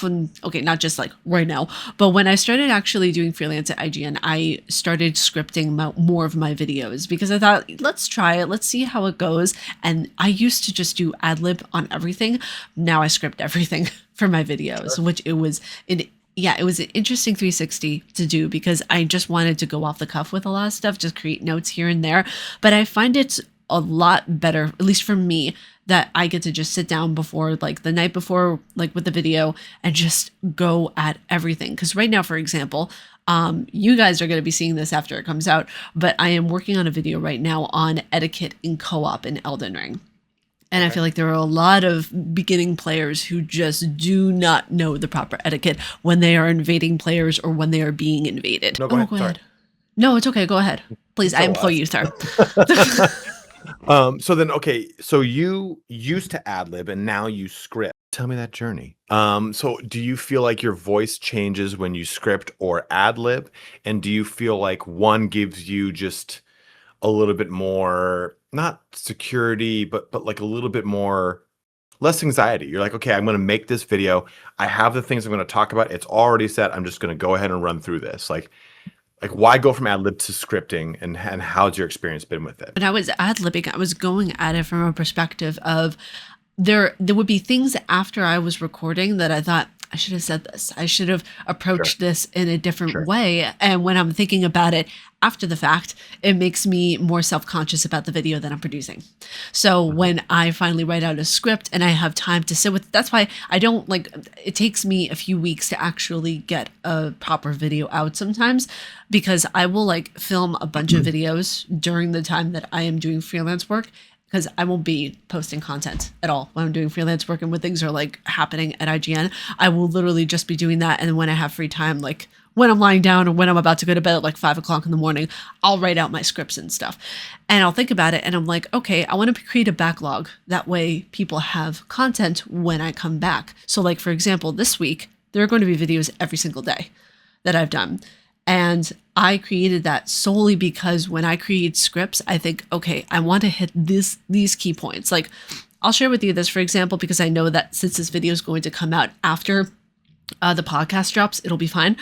okay, not just like right now, but when I started actually doing freelance at IGN, I started scripting more of my videos because I thought, let's try it. Let's see how it goes. And I used to just do ad lib on everything. Now I script everything for my videos, which it was an interesting 360 to do because I just wanted to go off the cuff with a lot of stuff, just create notes here and there. But I find it's a lot better, at least for me, that I get to just sit down before, like the night before, like with the video, and just go at everything. Because right now, for example, you guys are going to be seeing this after it comes out, but I am working on a video right now on etiquette in co-op in Elden Ring. And I feel like there are a lot of beginning players who just do not know the proper etiquette when they are invading players or when they are being invaded. No, go ahead. No, it's okay. Go ahead. Please, I implore you, sir. So then, okay, so you used to ad lib and now you script. Tell me that journey. So do you feel like your voice changes when you script or ad lib? And do you feel like one gives you just a little bit more, not security, but like a little bit more, less anxiety? You're like, okay, I'm going to make this video. I have the things I'm going to talk about. It's already set. I'm just going to go ahead and run through this. Like why go from ad lib to scripting, and how's your experience been with it? When I was ad libbing, I was going at it from a perspective of there would be things after I was recording that I thought, I should have said this. I should have approached this in a different way. And when I'm thinking about it after the fact, it makes me more self-conscious about the video that I'm producing. So when I finally write out a script and I have time to sit with, that's why I don't like, it takes me a few weeks to actually get a proper video out sometimes, because I will like film a bunch of videos during the time that I am doing freelance work, because I won't be posting content at all when I'm doing freelance work and when things are like happening at IGN. I will literally just be doing that. And when I have free time, like when I'm lying down or when I'm about to go to bed at like 5 o'clock in the morning, I'll write out my scripts and stuff. And I'll think about it and I'm like, okay, I want to create a backlog. That way people have content when I come back. So like, for example, this week, there are going to be videos every single day that I've done. And I created that solely because when I create scripts, I think, okay, I want to hit these key points. Like, I'll share with you this, for example, because I know that since this video is going to come out after the podcast drops, it'll be fine.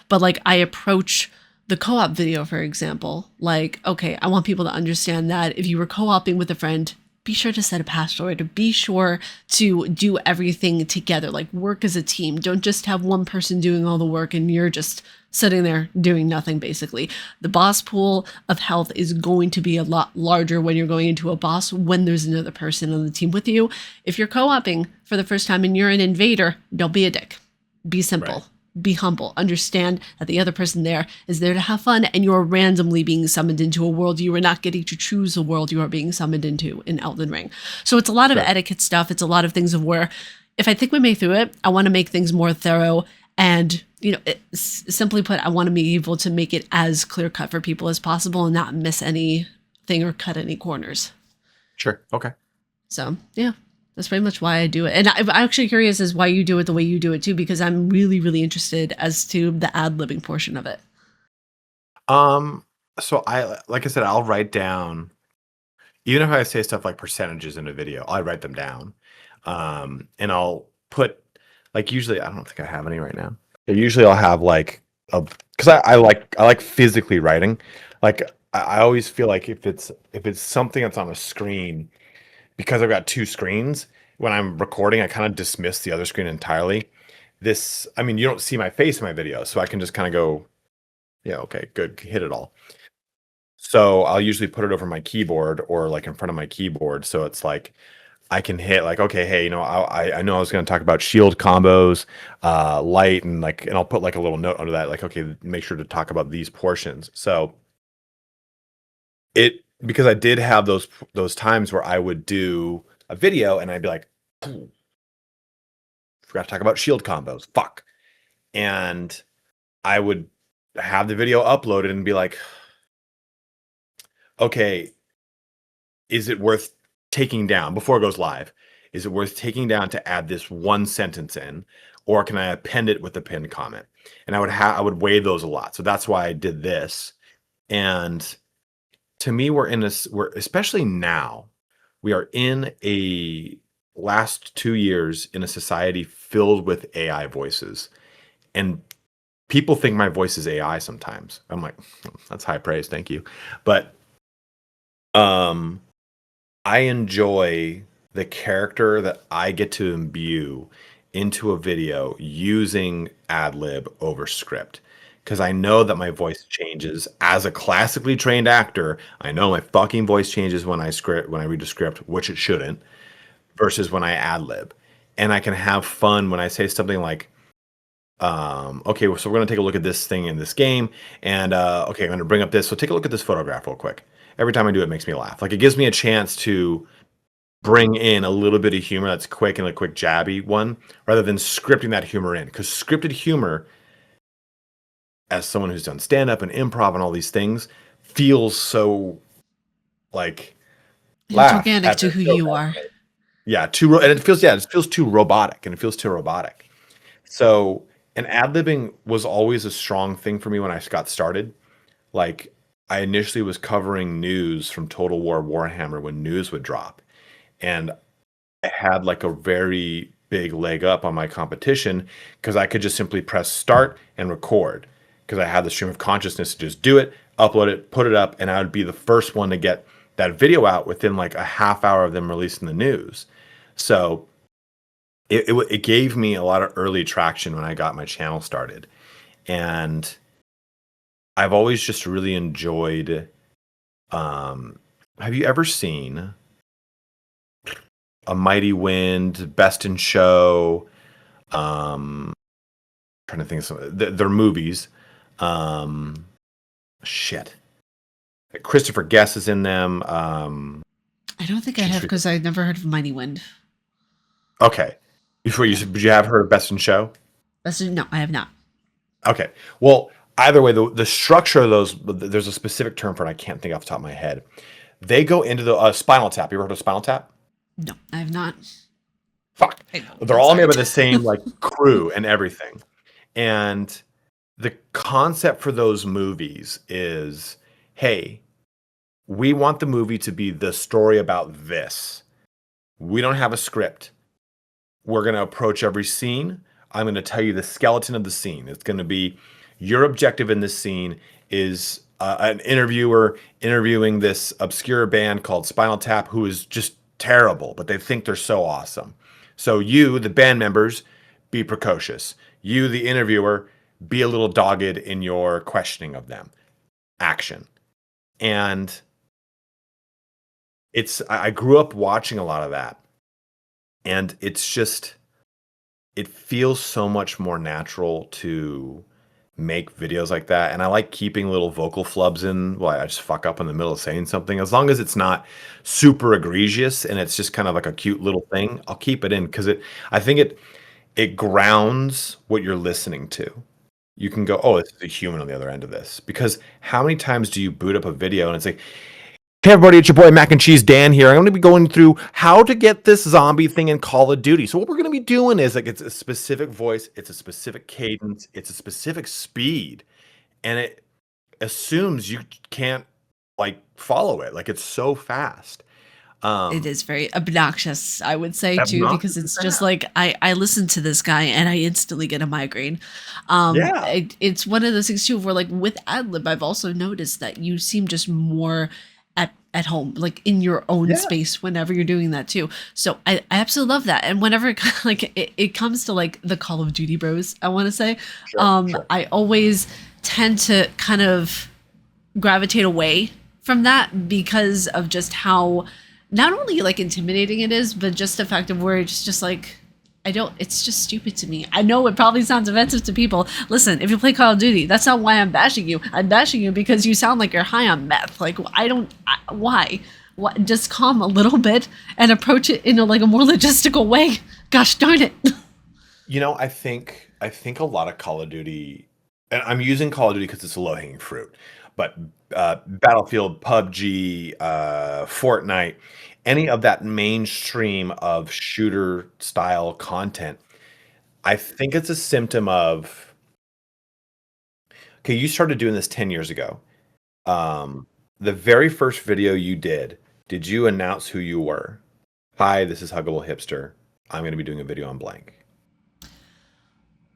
But like, I approach the co-op video, for example, like, okay, I want people to understand that if you were co-oping with a friend, be sure to set a password, be sure to do everything together, like work as a team. Don't just have one person doing all the work and you're just sitting there doing nothing, basically. The boss pool of health is going to be a lot larger when you're going into a boss when there's another person on the team with you. If you're co-oping for the first time and you're an invader, don't be a dick. Be simple. Right. Be humble. Understand that the other person there is there to have fun and you're randomly being summoned into a world. You are not getting to choose the world you are being summoned into in Elden Ring. So it's a lot of etiquette stuff. It's a lot of things of where if I think we may through it, I want to make things more thorough. And, you know, simply put, I want to be able to make it as clear cut for people as possible and not miss anything or cut any corners. Sure. Okay. So, yeah. That's pretty much why I do it. And I'm actually curious as why you do it the way you do it too, because I'm really, really interested as to the ad-libbing portion of it. So like I said, I'll write down, even if I say stuff like percentages in a video, I write them down. And I'll put like, usually, I don't think I have any right now. Usually I'll have like because I like physically writing. Like I always feel like if it's something that's on a screen, because I've got two screens, when I'm recording, I kind of dismiss the other screen entirely. I mean, you don't see my face in my video, so I can just kind of go, yeah, okay, good, hit it all. So I'll usually put it over my keyboard or like in front of my keyboard. So it's like, I can hit like, okay, hey, you know, I know I was going to talk about shield combos, light, and like, and I'll put like a little note under that, like, okay, make sure to talk about these portions. So because I did have those times where I would do a video and I'd be like, forgot to talk about shield combos, fuck. And I would have the video uploaded and be like, okay, is it worth taking down before it goes live? Is it worth taking down to add this one sentence in, or can I append it with a pinned comment? And I would weigh those a lot. So that's why I did this. And to me, we're especially now, we are in a last 2 years in a society filled with AI voices, and people think my voice is AI sometimes. I'm like, "That's high praise, thank you." But, um, I enjoy the character that I get to imbue into a video using ad lib over script, because I know that my voice changes as a classically trained actor. I know my fucking voice changes when I read a script, which it shouldn't, versus when I ad lib. And I can have fun when I say something like, okay, so we're gonna take a look at this thing in this game, and okay, I'm gonna bring up this. So take a look at this photograph real quick. Every time I do it, makes me laugh. Like it gives me a chance to bring in a little bit of humor that's quick and a quick jabby one, rather than scripting that humor in. Because scripted humor, as someone who's done stand up and improv and all these things, feels so like It's laugh organic at to this who joke. you are. Yeah, and it feels too robotic, and it feels too robotic. So, and ad libbing was always a strong thing for me when I got started. Like, I initially was covering news from Total War Warhammer when news would drop, and I had like a very big leg up on my competition because I could just simply press start and record because I had the stream of consciousness to just do it, upload it, put it up, and I would be the first one to get that video out within like a half hour of them releasing the news. So it gave me a lot of early traction when I got my channel started. And I've always just really enjoyed, have you ever seen A Mighty Wind, Best in Show, trying to think of some, they're movies. Shit. Christopher Guest is in them. I don't think I have because I've never heard of Mighty Wind. Okay. Before would you have heard of Best in Show? No, I have not. Okay. Well, either way, the structure of those, there's a specific term for it. I can't think off the top of my head. They go into the Spinal Tap. You ever heard of Spinal Tap? No, I have not. Fuck. They're all made by the same like crew and everything. And the concept for those movies is, hey, we want the movie to be the story about this. We don't have a script. We're going to approach every scene. I'm going to tell you the skeleton of the scene. It's going to be your objective in this scene is an interviewer interviewing this obscure band called Spinal Tap who is just terrible, but they think they're so awesome. So you, the band members, be precocious. You, the interviewer, be a little dogged in your questioning of them. Action. And I grew up watching a lot of that. And it's just, it feels so much more natural to make videos like that. And I like keeping little vocal flubs in while I just fuck up in the middle of saying something. As long as it's not super egregious and it's just kind of like a cute little thing, I'll keep it in because I think it grounds what you're listening to. You can go, oh, this is a human on the other end of this. Because how many times do you boot up a video and it's like, hey everybody, it's your boy Mac and Cheese Dan here. I'm going to be going through how to get this zombie thing in Call of Duty. So what we're going to be doing is like it's a specific voice, it's a specific cadence, it's a specific speed, and it assumes you can't like follow it. Like it's so fast. It is very obnoxious, I would say, too, because it's Obnoxious just like I listen to this guy and I instantly get a migraine. Yeah. It's one of those things too where like with Adlib, I've also noticed that you seem just more at home, like in your own space whenever you're doing that too. So I absolutely love that. And whenever it comes to like the Call of Duty bros, I want to say, Sure. I always tend to kind of gravitate away from that because of just how not only like intimidating it is, but just the fact of where it's just like it's just stupid to me. I know it probably sounds offensive to people. Listen, if you play Call of Duty, that's not why I'm bashing you. I'm bashing you because you sound like you're high on meth. Like why? What? Just calm a little bit and approach it in a more logistical way. Gosh darn it. You know, I think a lot of Call of Duty, and I'm using Call of Duty because it's a low hanging fruit, but Battlefield, PUBG, Fortnite, any of that mainstream of shooter style content, I think it's a symptom of, okay, you started doing this 10 years ago. The very first video you did did you announce who you were? Hi, this is Huggable Hipster. I'm going to be doing a video on blank.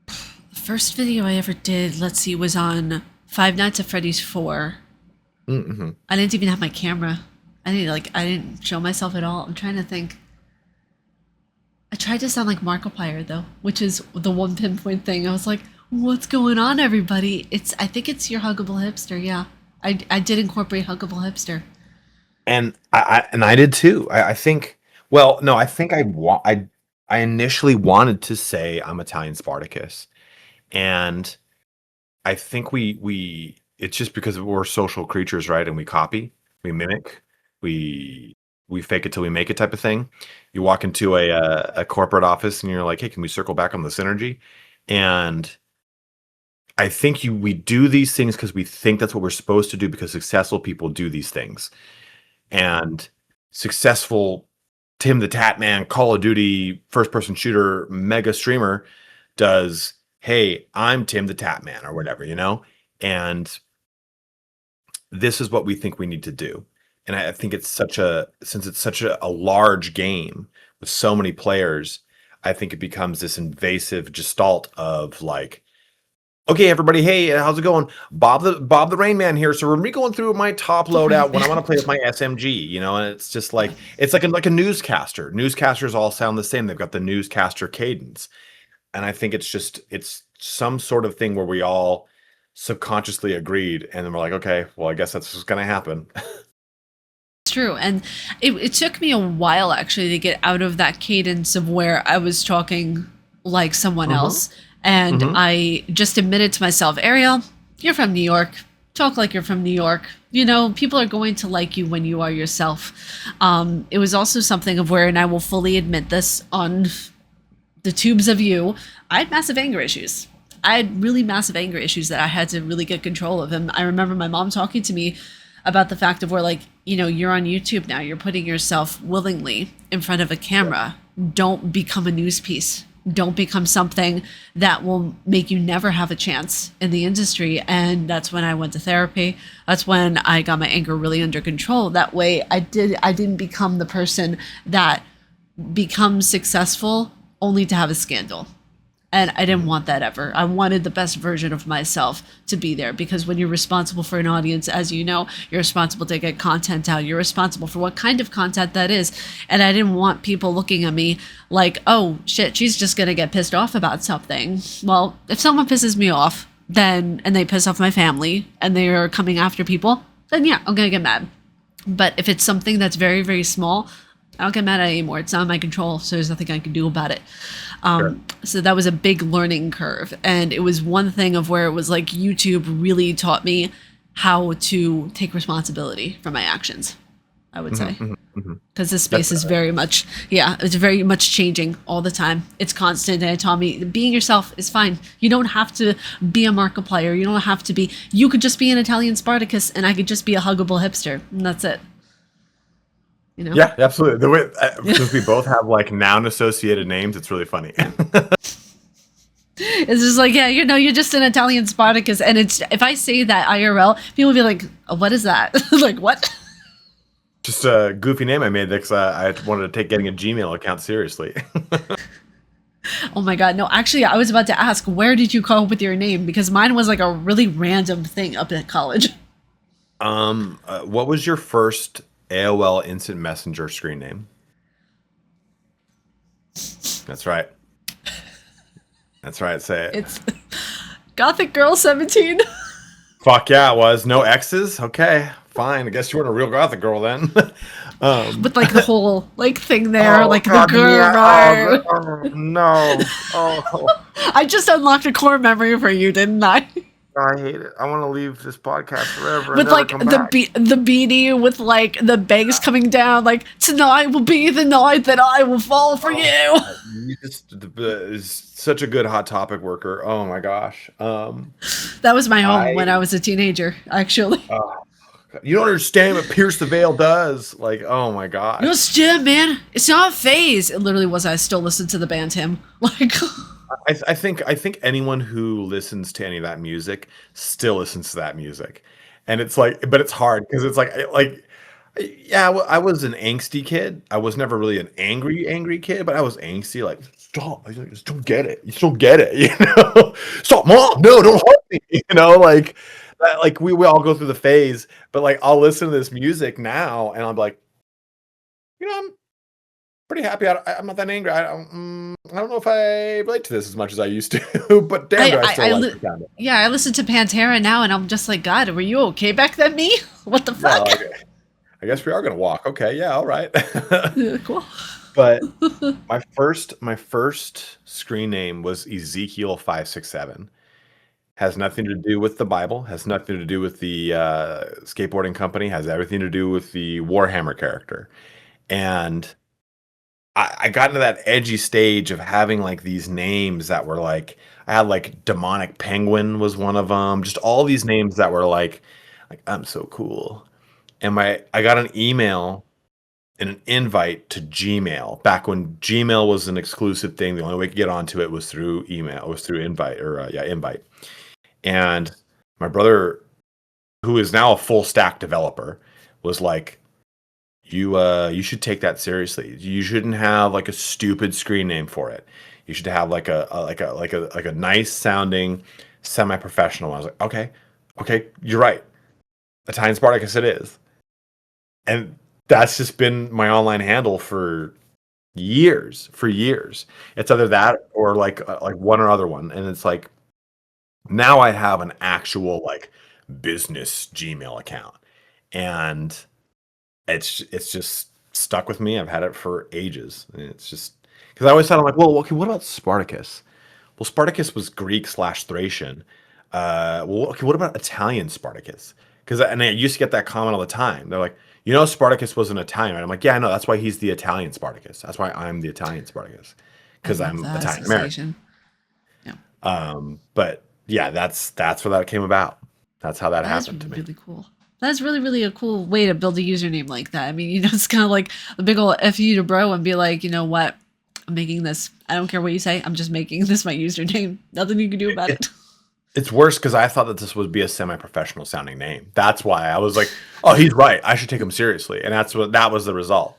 The first video I ever did, let's see, was on Five Nights at Freddy's 4. Mm-hmm. I didn't even have my camera. I didn't show myself at all. I'm trying to think. I tried to sound like Markiplier though, which is the one pinpoint thing. I was like, "What's going on, everybody?" I think it's your Huggable Hipster. Yeah, I did incorporate Huggable Hipster. And I did too. I think. Well, no, I think I initially wanted to say I'm Italian Spartacus, and I think we it's just because we're social creatures, right? And we copy, we mimic, we fake it till we make it type of thing. You walk into a corporate office and you're like, hey, can we circle back on the synergy? And I think we do these things because we think that's what we're supposed to do because successful people do these things. And successful Tim the Tatman, Call of Duty, first person shooter, mega streamer does, hey, I'm Tim the Tatman or whatever, you know? And this is what we think we need to do. And I think since it's such a large game with so many players, I think it becomes this invasive gestalt of like, okay, everybody, hey, how's it going? Bob the Rain Man here. So we're gonna be going through my top loadout when I want to play with my SMG, you know, and it's just like it's like a newscaster. Newscasters all sound the same. They've got the newscaster cadence. And I think it's some sort of thing where we all subconsciously agreed, and then we're like, okay, well, I guess that's what's gonna happen. It's true. And it took me a while actually to get out of that cadence of where I was talking like someone else. And I just admitted to myself, Ariel, you're from New York. Talk like you're from New York. You know, people are going to like you when you are yourself. It was also something of where, and I will fully admit this on the tubes of you, I had massive anger issues. I had really massive anger issues that I had to really get control of. And I remember my mom talking to me about the fact of where, like, you know, you're on YouTube now, you're putting yourself willingly in front of a camera. Don't become a news piece. Don't become something that will make you never have a chance in the industry. And that's when I went to therapy. That's when I got my anger really under control. That way I didn't become the person that becomes successful only to have a scandal. And I didn't want that ever. I wanted the best version of myself to be there, because when you're responsible for an audience, as you know, you're responsible to get content out. You're responsible for what kind of content that is. And I didn't want people looking at me like, oh shit, she's just going to get pissed off about something. Well, if someone pisses me off, then, and they piss off my family and they are coming after people, then yeah, I'm going to get mad. But if it's something that's very, very small, I don't get mad at it anymore. It's not in my control, so there's nothing I can do about it. Sure. So that was a big learning curve. And it was one thing of where it was like YouTube really taught me how to take responsibility for my actions, I would say. Because this space is very much, it's very much changing all the time. It's constant. And it taught me being yourself is fine. You don't have to be a Markiplier. You don't have to be, you could just be an Italian Spartacus and I could just be a Huggable Hipster. And that's it. You know? Yeah, absolutely. The way since we both have like noun associated names, it's really funny. It's just like, yeah, you know, you're just an Italian Spartacus, and it's, if I say that IRL, people will be like, oh, what is that? Like, what? Just a goofy name I made because I wanted to take getting a Gmail account seriously. Oh my god, no, actually, I was about to ask, where did you come up with your name? Because mine was like a really random thing up at college. What was your first AOL Instant Messenger screen name? That's right. That's right. Say it. It's Gothic Girl 17. Fuck yeah, it was. No X's? Okay, fine. I guess you weren't a real Gothic girl then. With like the whole like thing there, Oh, like the God, girl. yeah. Oh, no. Oh, I just unlocked a core memory for you, didn't I? I hate it. I want to leave this podcast forever. With like the beanie with like the bangs coming down, like, tonight will be the night that I will fall for you. You just is such a good Hot Topic worker. Oh my gosh. That was my home when I was a teenager, actually. You don't understand what Pierce the Veil does. Like, oh my gosh. No, still, man, it's not a phase. It literally was. I still listen to the band hymn. Like, I think anyone who listens to any of that music still listens to that music, and it's like, but it's hard because it's like Yeah, well, I was an angsty kid. I was never really an angry kid, but I was angsty. Like, stop! I just don't get it. You just don't get it. You know, stop, mom! No, don't hurt me. You know, like, like we all go through the phase. But like, I'll listen to this music now, and I'm like, I'm pretty happy. I'm not that angry. I don't know if I relate to this as much as I used to. But damn, do I still like the sound of it. Yeah, I listen to Pantera now, and I'm just like, God, were you okay back then, me? What the fuck? Well, okay. I guess we are gonna walk. Okay, yeah, all right. Cool. But my first screen name was Ezekiel 567. Has nothing to do with the Bible. Has nothing to do with the skateboarding company. Has everything to do with the Warhammer character. And I got into that edgy stage of having like these names that were like I had like Demonic Penguin was one of them. Just all these names that were like I'm so cool. And I got an email and an invite to Gmail back when Gmail was an exclusive thing. The only way to get onto it was through email. It was through invite invite. And my brother, who is now a full stack developer, was like, you should take that seriously. You shouldn't have like a stupid screen name for it. You should have like a nice sounding semi-professional. I was like, okay, you're right. Italian Spartacus it is. And that's just been my online handle for years. It's either that or like one or other one. And it's like now I have an actual like business Gmail account. And it's just stuck with me. I've had it for ages. And it's just because I always thought I'm like, well, okay, what about Spartacus? Well, Spartacus was Greek/Thracian. Well, okay, what about Italian Spartacus? Because and I used to get that comment all the time. They're like, Spartacus was an Italian. And I'm like, yeah, I know. That's why he's the Italian Spartacus. That's why I'm the Italian Spartacus because I'm Italian American. Yeah. But yeah, that's where that came about. That's how that happened to me. Really cool. That's really, really a cool way to build a username like that. I mean, it's kind of like a big old F you to bro and be like, you know what? I'm making this. I don't care what you say. I'm just making this my username. Nothing you can do about it. It's worse because I thought that this would be a semi-professional sounding name. That's why I was like, oh, he's right. I should take him seriously. And that was the result.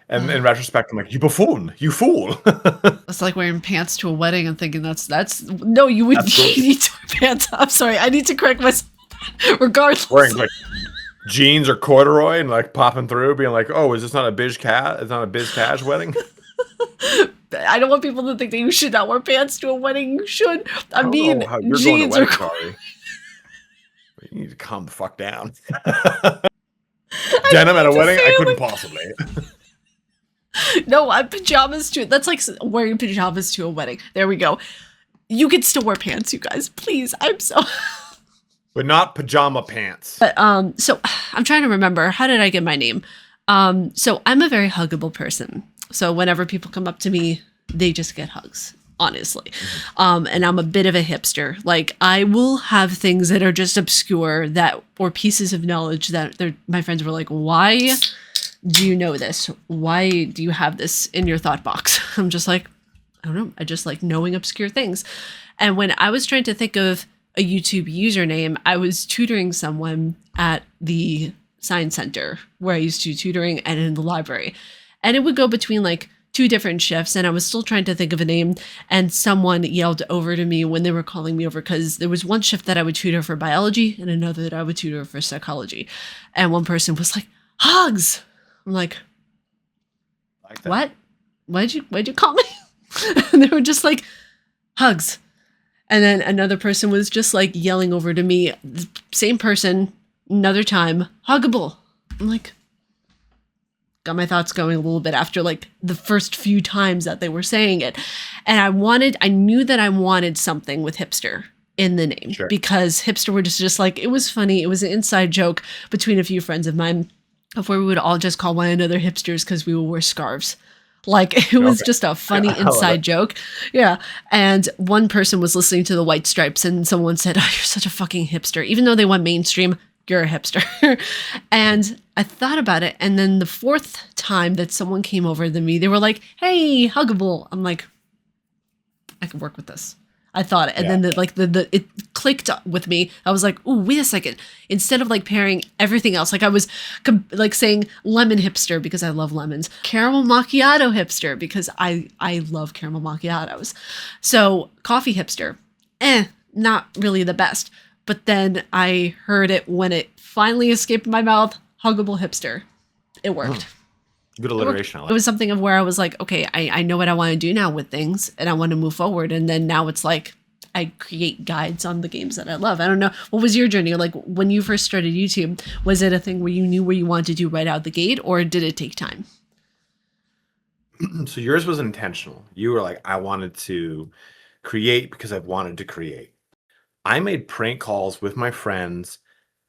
And in retrospect, I'm like, you buffoon, you fool. It's like wearing pants to a wedding and thinking that's no, you need to wear pants. I'm sorry. I need to correct myself. Regardless. Wearing like jeans or corduroy and like popping through, being like, oh, is this not a biz cat? It's not a biz cash wedding. I don't want people to think that you should not wear pants to a wedding. You should. I mean, jeans or you need to calm the fuck down. Denim at a wedding? I couldn't possibly. No, I'm pajamas too. That's like wearing pajamas to a wedding. There we go. You can still wear pants, you guys. Please. I'm so... But not pajama pants. But so I'm trying to remember, how did I get my name? So I'm a very huggable person. So whenever people come up to me, they just get hugs, honestly. And I'm a bit of a hipster. Like I will have things that are just obscure or pieces of knowledge that my friends were like, why do you know this? Why do you have this in your thought box? I'm just like, I don't know. I just like knowing obscure things. And when I was trying to think of a YouTube username, I was tutoring someone at the science center where I used to tutoring and in the library. And it would go between like 2 different shifts. And I was still trying to think of a name. And someone yelled over to me when they were calling me over because there was one shift that I would tutor for biology and another that I would tutor for psychology. And one person was like, hugs. I'm like what? Why'd you call me? And they were just like, hugs. And then another person was just like yelling over to me, same person, another time, huggable. I'm like, got my thoughts going a little bit after like the first few times that they were saying it. And I knew that I wanted something with hipster in the name because hipster were just like, it was funny. It was an inside joke between a few friends of mine of where we would all just call one another hipsters because we would wear scarves. Like it was just a funny inside joke. Yeah. And one person was listening to the White Stripes and someone said, oh, you're such a fucking hipster. Even though they went mainstream, you're a hipster. And I thought about it. And then the 4th time that someone came over to me, they were like, hey, huggable. I'm like, I can work with this. I thought, and then it clicked with me. I was like, "Ooh, wait a second!" Instead of like pairing everything else, like I was like saying lemon hipster because I love lemons, caramel macchiato hipster because I love caramel macchiatos, so coffee hipster, not really the best. But then I heard it when it finally escaped my mouth. Huggable hipster, it worked. Good alliteration. It was something of where I was like, okay, I know what I want to do now with things and I want to move forward. And then now it's like I create guides on the games that I love. I don't know. What was your journey? Like when you first started YouTube, was it a thing where you knew what you wanted to do right out the gate, or did it take time? So yours was intentional. You were like, I wanted to create because I wanted to create. I made prank calls with my friends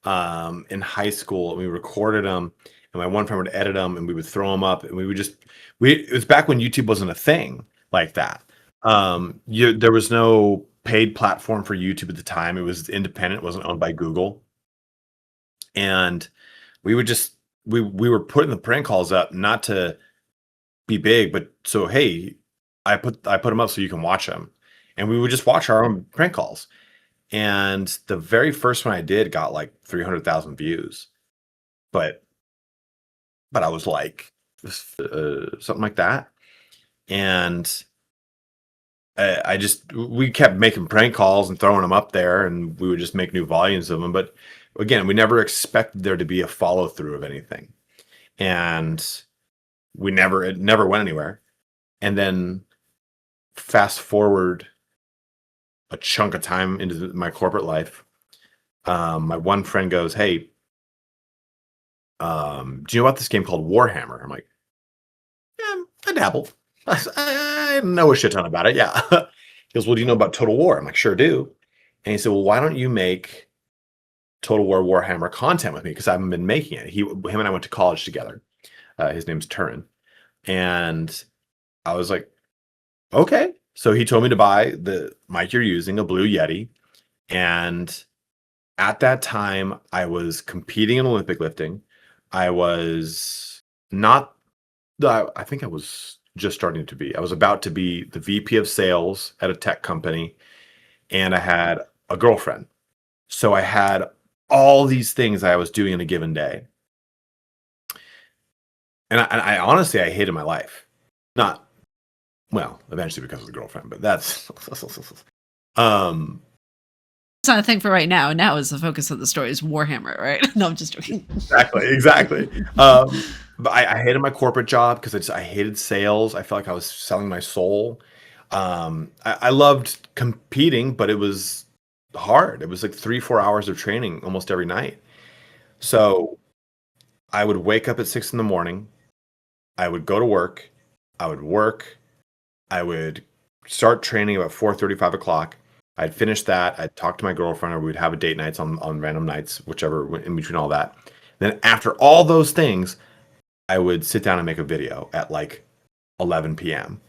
in high school, and we recorded them. And my one friend would edit them, and we would throw them up, and we would just it was back when YouTube wasn't a thing like that. There was no paid platform for YouTube at the time. It was independent, it wasn't owned by Google. And we would just we were putting the prank calls up not to be big, but so hey, I put them up so you can watch them. And we would just watch our own prank calls. And the very first one I did got like 300,000 views. But I was like, something like that. And we kept making prank calls and throwing them up there, and we would just make new volumes of them. But again, we never expected there to be a follow through of anything. And it never went anywhere. And then fast forward a chunk of time into my corporate life. My one friend goes, "Hey, do you know about this game called Warhammer?" I'm like, "Yeah, I dabble. I know a shit ton about it." Yeah. He goes, "Well, do you know about Total War?" I'm like, "Sure do." And he said, "Well, why don't you make Total War Warhammer content with me? Because I haven't been making it." Him and I went to college together. His name's Turin. And I was like, okay. So he told me to buy the mic you're using, a Blue Yeti. And at that time, I was competing in Olympic lifting. I was not, I think I was just starting to be. I was about to be the VP of sales at a tech company, and I had a girlfriend. So I had all these things I was doing in a given day. And I honestly, I hated my life. Not, well, eventually because of the girlfriend, but that's, um, It's not a thing for right now. Now is the focus of the story is Warhammer, right? No, I'm just joking. Exactly. But I hated my corporate job because I hated sales. I felt like I was selling my soul. I loved competing, but it was hard. It was like 3-4 hours of training almost every night. So I would wake up at 6 in the morning. I would go to work. I would work. I would start training about 4:30, 5 o'clock. I'd finish that. I'd talk to my girlfriend, or we'd have a date nights on random nights, whichever in between all that. Then after all those things, I would sit down and make a video at like 11 p.m.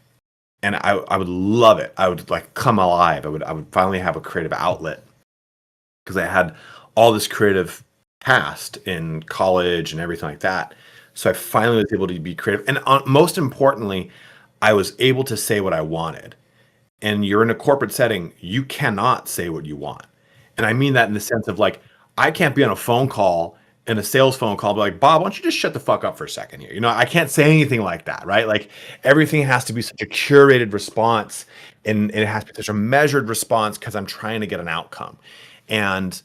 And I would love it. I would like come alive. I would finally have a creative outlet because I had all this creative past in college and everything like that. So I finally was able to be creative. And most importantly, I was able to say what I wanted. And you're in a corporate setting, you cannot say what you want. And I mean that in the sense of like, I can't be on a phone call, in a sales phone call, be like, "Bob, why don't you just shut the fuck up for a second here?" I can't say anything like that, right? Like everything has to be such a curated response, and it has to be such a measured response because I'm trying to get an outcome. And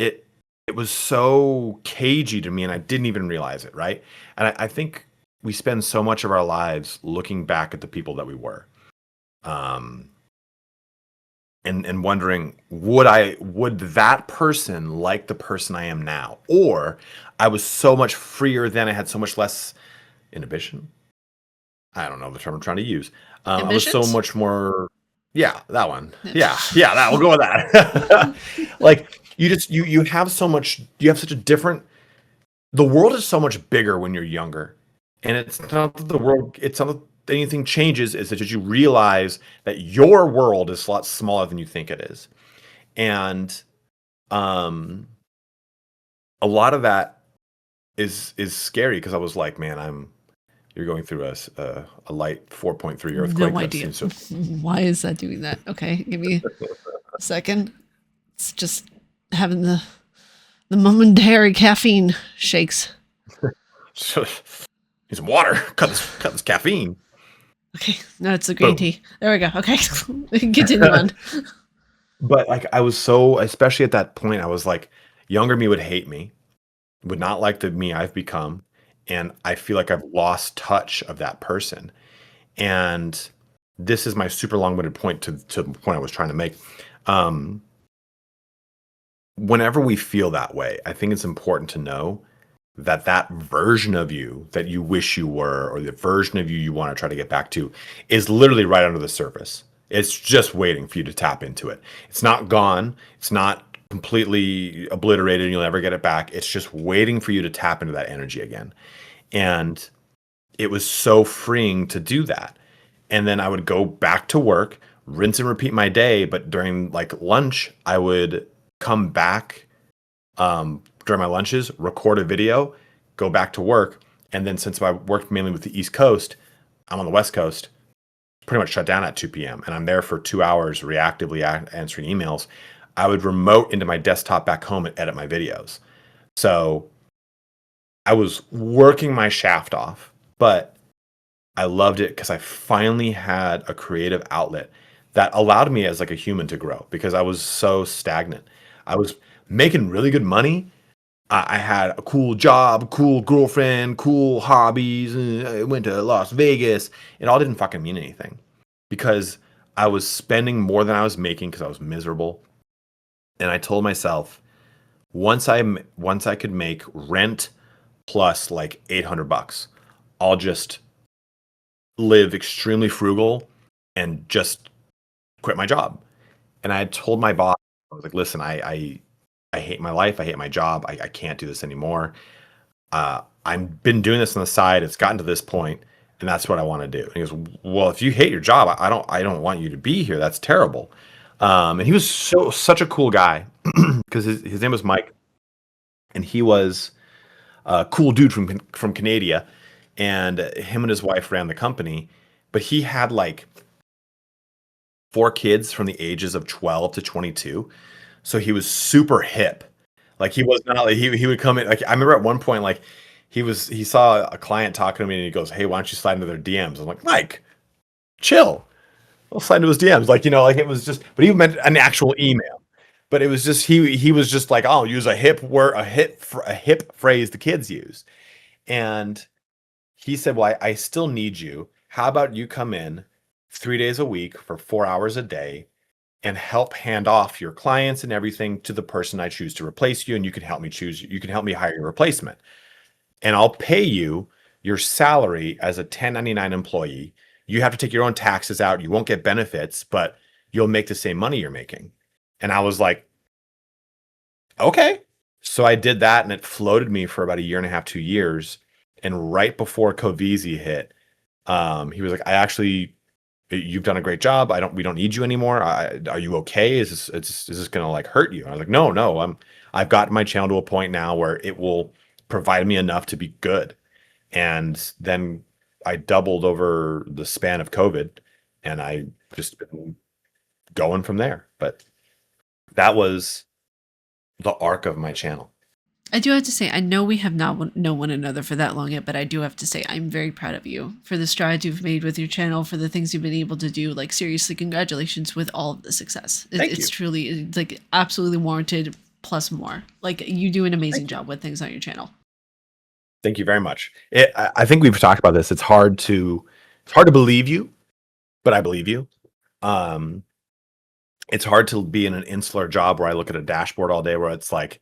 it it was so cagey to me, and I didn't even realize it, right? And I think we spend so much of our lives looking back at the people that we were. Um, and wondering, would that person like the person I am now? Or I was so much freer then, I had so much less inhibition. I don't know the term I'm trying to use. I was so much more, yeah, that one. Yeah, that we'll go with that. Like you have so much, you have such a different, the world is so much bigger when you're younger. And it's not that the world, it's not that anything changes, is that you realize that your world is a lot smaller than you think it is. And um a lot of that is scary because I was like, man, you're going through a light 4.3 earthquake. No idea. Why is that doing that? Okay, give me a second. It's just having the momentary caffeine shakes. Need some water. Cut this caffeine. Okay, no, it's the green tea. There we go. Okay, we can continue on. But like I was so, especially at that point, I was like, younger me would hate me, would not like the me I've become, and I feel like I've lost touch of that person. And this is my super long-winded point to the point I was trying to make. Whenever we feel that way, I think it's important to know that that version of you that you wish you were, or the version of you you want to try to get back to, is literally right under the surface. It's just waiting for you to tap into it. It's not gone. It's not completely obliterated and you'll never get it back. It's just waiting for you to tap into that energy again. And it was so freeing to do that. And then I would go back to work, rinse and repeat my day. But during like lunch, I would come back during my lunches, record a video, go back to work. And then since I worked mainly with the East Coast, I'm on the West Coast, pretty much shut down at 2 p.m. And I'm there for 2 hours reactively answering emails. I would remote into my desktop back home and edit my videos. So I was working my shaft off, but I loved it because I finally had a creative outlet that allowed me as like a human to grow, because I was so stagnant. I was making really good money. I had a cool job, cool girlfriend, cool hobbies. I went to Las Vegas. It all didn't fucking mean anything because I was spending more than I was making because I was miserable. And I told myself, once I could make rent plus like $800, I'll just live extremely frugal and just quit my job. And I had told my boss, I was like, listen, I hate my life. I hate my job. I can't do this anymore. I've been doing this on the side. It's gotten to this point, and that's what I want to do. And he goes, well, if you hate your job, I don't want you to be here. That's terrible. And he was such a cool guy because his name was Mike, and he was a cool dude from Canada, and him and his wife ran the company, but he had like 4 kids from the ages of 12 to 22. So he was super hip. Like he was not like he would come in, like I remember at one point, like he saw a client talking to me and he goes, hey, why don't you slide into their DMs? I'm like, Mike, chill. I'll slide into his DMs. Like, like it was just, but he meant an actual email. But it was just he was just like, I'll use a hip word, a hip phrase the kids use. And he said, well, I still need you. How about you come in 3 days a week for 4 hours a day and help hand off your clients and everything to the person I choose to replace you. And you can help me hire your replacement. And I'll pay you your salary as a 1099 employee. You have to take your own taxes out. You won't get benefits, but you'll make the same money you're making. And I was like, okay. So I did that and it floated me for about 1.5 years, 2 years. And right before COVID hit, he was like, you've done a great job. We don't need you anymore. Are you okay? Is this going to like hurt you? And I was like, no, I've gotten my channel to a point now where it will provide me enough to be good. And then I doubled over the span of COVID and I just been going from there. But that was the arc of my channel. I do have to say, I know we have not known one another for that long yet, but I do have to say, I'm very proud of you for the strides you've made with your channel, for the things you've been able to do. Like, seriously, congratulations with all of the success. It's truly, like, absolutely warranted, plus more. Like, you do an amazing job with things on your channel. Thank you very much. I think we've talked about this. It's hard to believe you, but I believe you. It's hard to be in an insular job where I look at a dashboard all day where it's like,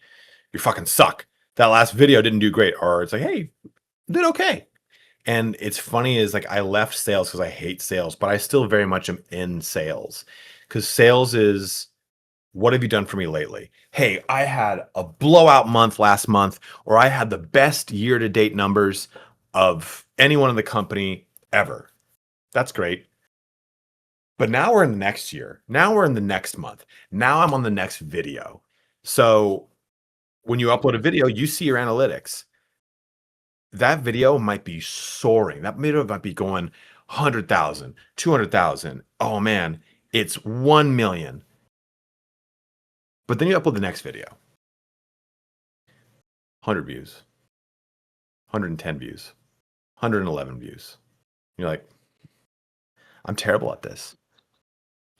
you fucking suck. That last video didn't do great. Or it's like, hey, did okay. And it's funny is like I left sales because I hate sales, but I still very much am in sales because sales is, what have you done for me lately? Hey, I had a blowout month last month, or I had the best year-to-date numbers of anyone in the company ever. That's great. But now we're in the next year. Now we're in the next month. Now I'm on the next video. So when you upload a video, you see your analytics. that video might be soaring. That video might be going 100,000, 200,000. Oh man, it's 1 million. But then you upload the next video. 100 views, 110 views, 111 views. You're like, I'm terrible at this.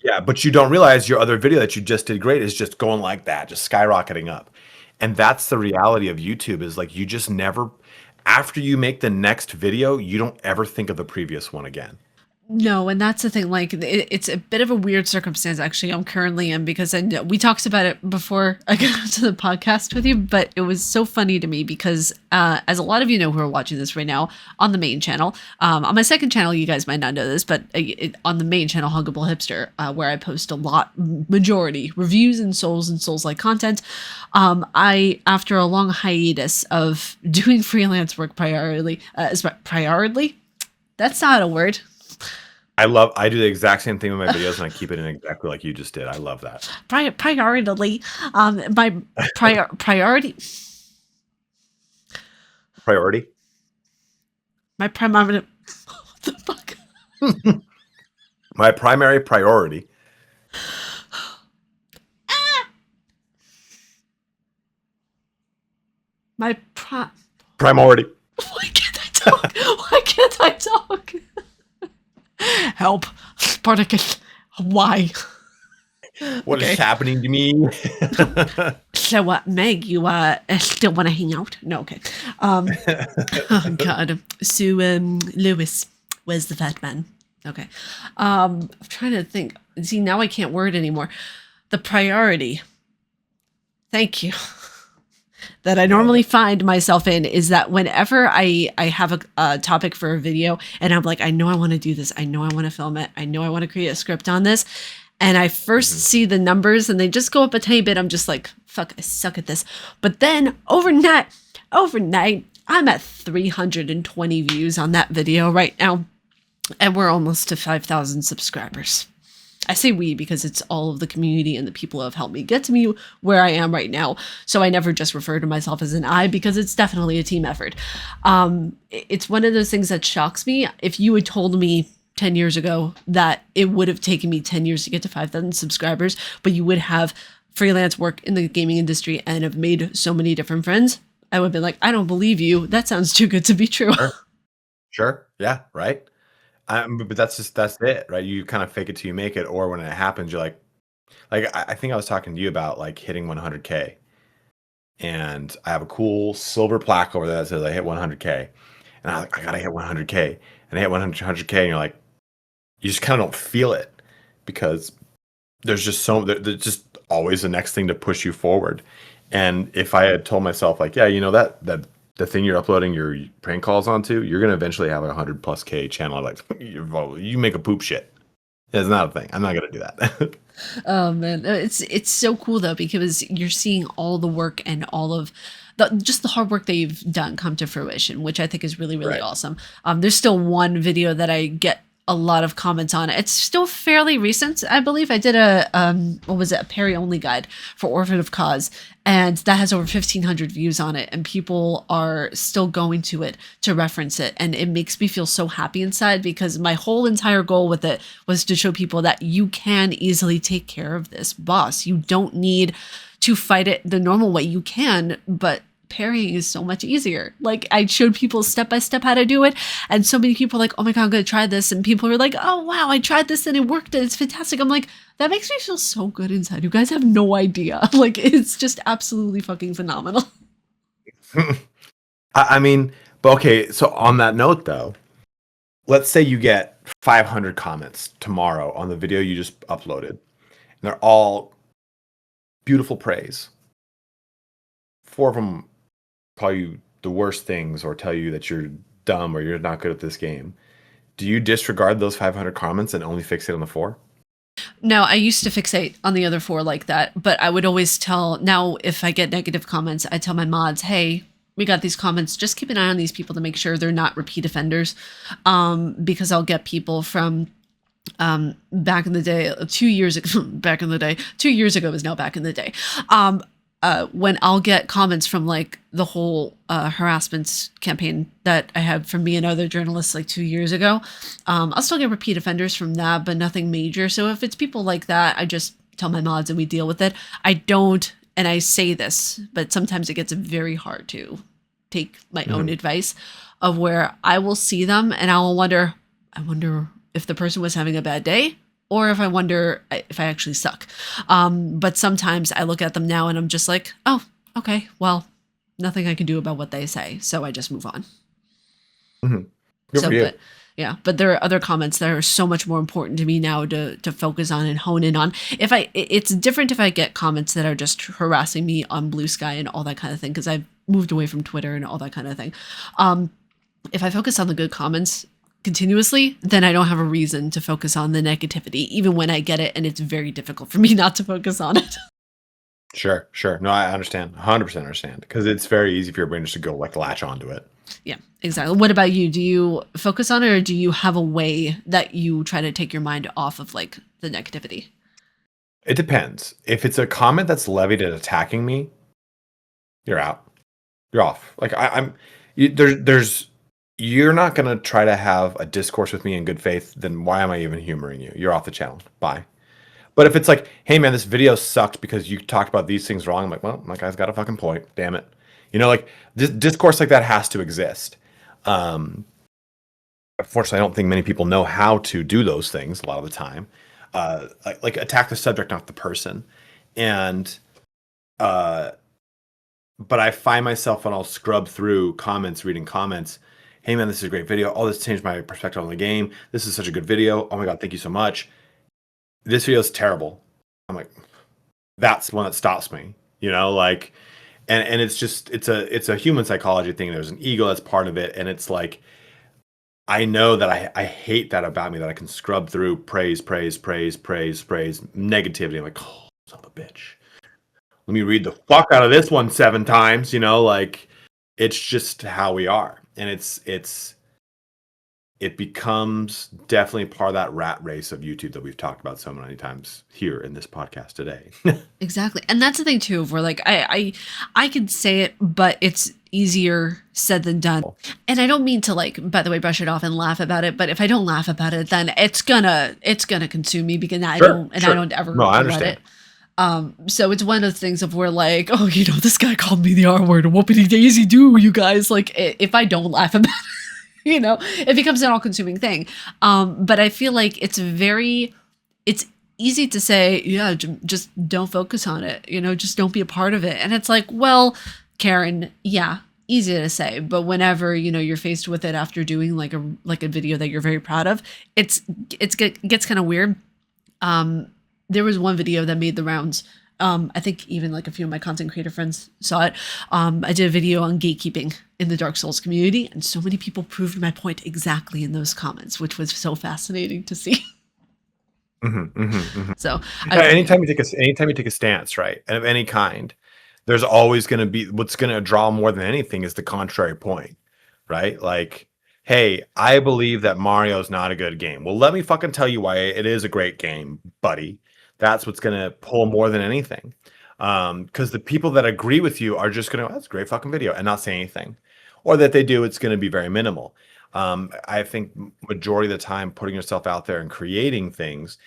Yeah, but you don't realize your other video that you just did great is just going like that, just skyrocketing up. And that's the reality of YouTube, is like you just never, after you make the next video, you don't ever think of the previous one again. No, and that's the thing. Like, it's a bit of a weird circumstance, actually, I'm currently in, because I know we talked about it before I got onto the podcast with you, but it was so funny to me because, as a lot of you know who are watching this right now on the main channel, on my second channel, you guys might not know this, but on the main channel, Huggable Hipster, where I post a lot, majority reviews and Souls-like content, after a long hiatus of doing freelance work priorly, that's not a word. I do the exact same thing with my videos, and I keep it in exactly like you just did. I love that. Priority, my priority. Priority? My primary. What the fuck? My primary priority. My priority. Why can't I talk? Why can't I talk? Help, Spartacus. Why? What is happening to me? So, Meg, you still want to hang out? No, okay. Oh God. So, Lewis, where's the fat man? Okay. I'm trying to think. See, now I can't word anymore. The priority. Thank you. That I normally find myself in is that whenever I have a topic for a video and I'm like, I know I want to do this. I know I want to film it. I know I want to create a script on this. And I first see the numbers and they just go up a tiny bit. I'm just like, fuck, I suck at this. But then overnight, I'm at 320 views on that video right now. And we're almost to 5,000 subscribers. I say we because it's all of the community and the people who have helped me get to me where I am right now. So I never just refer to myself as an I, because it's definitely a team effort. It's one of those things that shocks me. If you had told me 10 years ago that it would have taken me 10 years to get to 5,000 subscribers, but you would have freelance work in the gaming industry and have made so many different friends, I would have been like, I don't believe you. That sounds too good to be true. Sure. Yeah. Right. But that's it, right? You kind of fake it till you make it, or when it happens, you're like I think I was talking to you about like hitting 100K, and I have a cool silver plaque over there that says I hit 100K, and I gotta hit 100K, and I hit 100K, and you're like, you just kind of don't feel it because there's just there's just always the next thing to push you forward. And if I had told myself like, yeah, you know that the thing you're uploading your prank calls onto, you're gonna eventually have a 100+ K channel. Like, you make a poop shit. It's not a thing. I'm not gonna do that. Oh man, it's so cool though, because you're seeing all the work and all of just the hard work that you've done come to fruition, which I think is really, really awesome. There's still one video that I get a lot of comments on. It's still fairly recent. I believe I did a a parry only guide for Orphan of Cause, and that has over 1,500 views on it, and people are still going to it to reference it, and it makes me feel so happy inside, because my whole entire goal with it was to show people that you can easily take care of this boss. You don't need to fight it the normal way. You can, but parrying is so much easier. Like, I showed people step by step how to do it, and so many people are like, oh my god, I'm gonna try this, and people are like, oh wow, I tried this and it worked and it's fantastic. I'm like, that makes me feel so good inside. You guys have no idea. Like, it's just absolutely fucking phenomenal. I mean, but okay, so on that note though, let's say you get 500 comments tomorrow on the video you just uploaded, and they're all beautiful praise. 4 of them call you the worst things or tell you that you're dumb or you're not good at this game. Do you disregard those 500 comments and only fixate on the 4? No, I used to fixate on the other 4 like that, but I would always now if I get negative comments, I tell my mods, hey, we got these comments, just keep an eye on these people to make sure they're not repeat offenders, because I'll get people from back in the day, 2 years ago, 2 years ago is now back in the day, when I'll get comments from like the whole harassment campaign that I had from me and other journalists like 2 years ago, I'll still get repeat offenders from that, but nothing major. So if it's people like that, I just tell my mods and we deal with it. I don't, and I say this, but sometimes it gets very hard to take my own advice of where I will see them and I wonder if the person was having a bad day or if I wonder if I actually suck. But sometimes I look at them now and I'm just like, oh, okay, well, nothing I can do about what they say. So I just move on. Good for you. But yeah, but there are other comments that are so much more important to me now to focus on and hone in on. It's different if I get comments that are just harassing me on Blue Sky and all that kind of thing, because I've moved away from Twitter and all that kind of thing. If I focus on the good comments continuously, then I don't have a reason to focus on the negativity, even when I get it, and it's very difficult for me not to focus on it. Sure. No, I understand. 100% understand, because it's very easy for your brain just to go like latch onto it. Yeah, exactly. What about you? Do you focus on it, or do you have a way that you try to take your mind off of like the negativity? It depends. If it's a comment that's levied at attacking me, you're out. You're off. Like you're not going to try to have a discourse with me in good faith, then why am I even humoring you? You're off the channel. Bye. But if it's like, hey man, this video sucked because you talked about these things wrong, I'm like, well, my guy's got a fucking point. Damn it. You know, like this discourse like that has to exist. Unfortunately, I don't think many people know how to do those things a lot of the time. Like attack the subject, not the person. And but I find myself when I'll scrub through comments, reading comments, hey man, this is a great video. Oh, this changed my perspective on the game. This is such a good video. Oh my God, thank you so much. This video is terrible. I'm like, that's the one that stops me, you know, like, and it's just, it's a human psychology thing. There's an ego that's part of it. And it's like, I know that I hate that about me, that I can scrub through praise, negativity. I'm like, oh, son of a bitch. Let me read the fuck out of this one 7 times, you know, like it's just how we are. And it becomes definitely part of that rat race of YouTube that we've talked about so many times here in this podcast today. Exactly. And that's the thing too, where like I can say it, but it's easier said than done. And I don't mean to like, by the way, brush it off and laugh about it, but if I don't laugh about it, then it's gonna consume me, because I don't ever regret it. So it's one of the things of where like, oh, you know, this guy called me the R word, whoopity daisy do, you guys. Like if I don't laugh about it, you know, it becomes an all-consuming thing. But I feel like it's easy to say, yeah, just don't focus on it, you know, just don't be a part of it. And it's like, well, Karen, yeah, easy to say, but whenever, you know, you're faced with it after doing like a video that you're very proud of, it gets kind of weird. There was one video that made the rounds. I think even like a few of my content creator friends saw it. I did a video on gatekeeping in the Dark Souls community, and so many people proved my point exactly in those comments, which was so fascinating to see. So anytime you take a stance, right, of any kind, there's always going to be, what's going to draw more than anything is the contrary point, right? Like, hey, I believe that Mario's not a good game. Well, let me fucking tell you why it is a great game, buddy. That's what's going to pull more than anything. Because the people that agree with you are just going to, oh, that's a great fucking video, and not say anything. Or that they do, it's going to be very minimal. I think majority of the time putting yourself out there and creating things,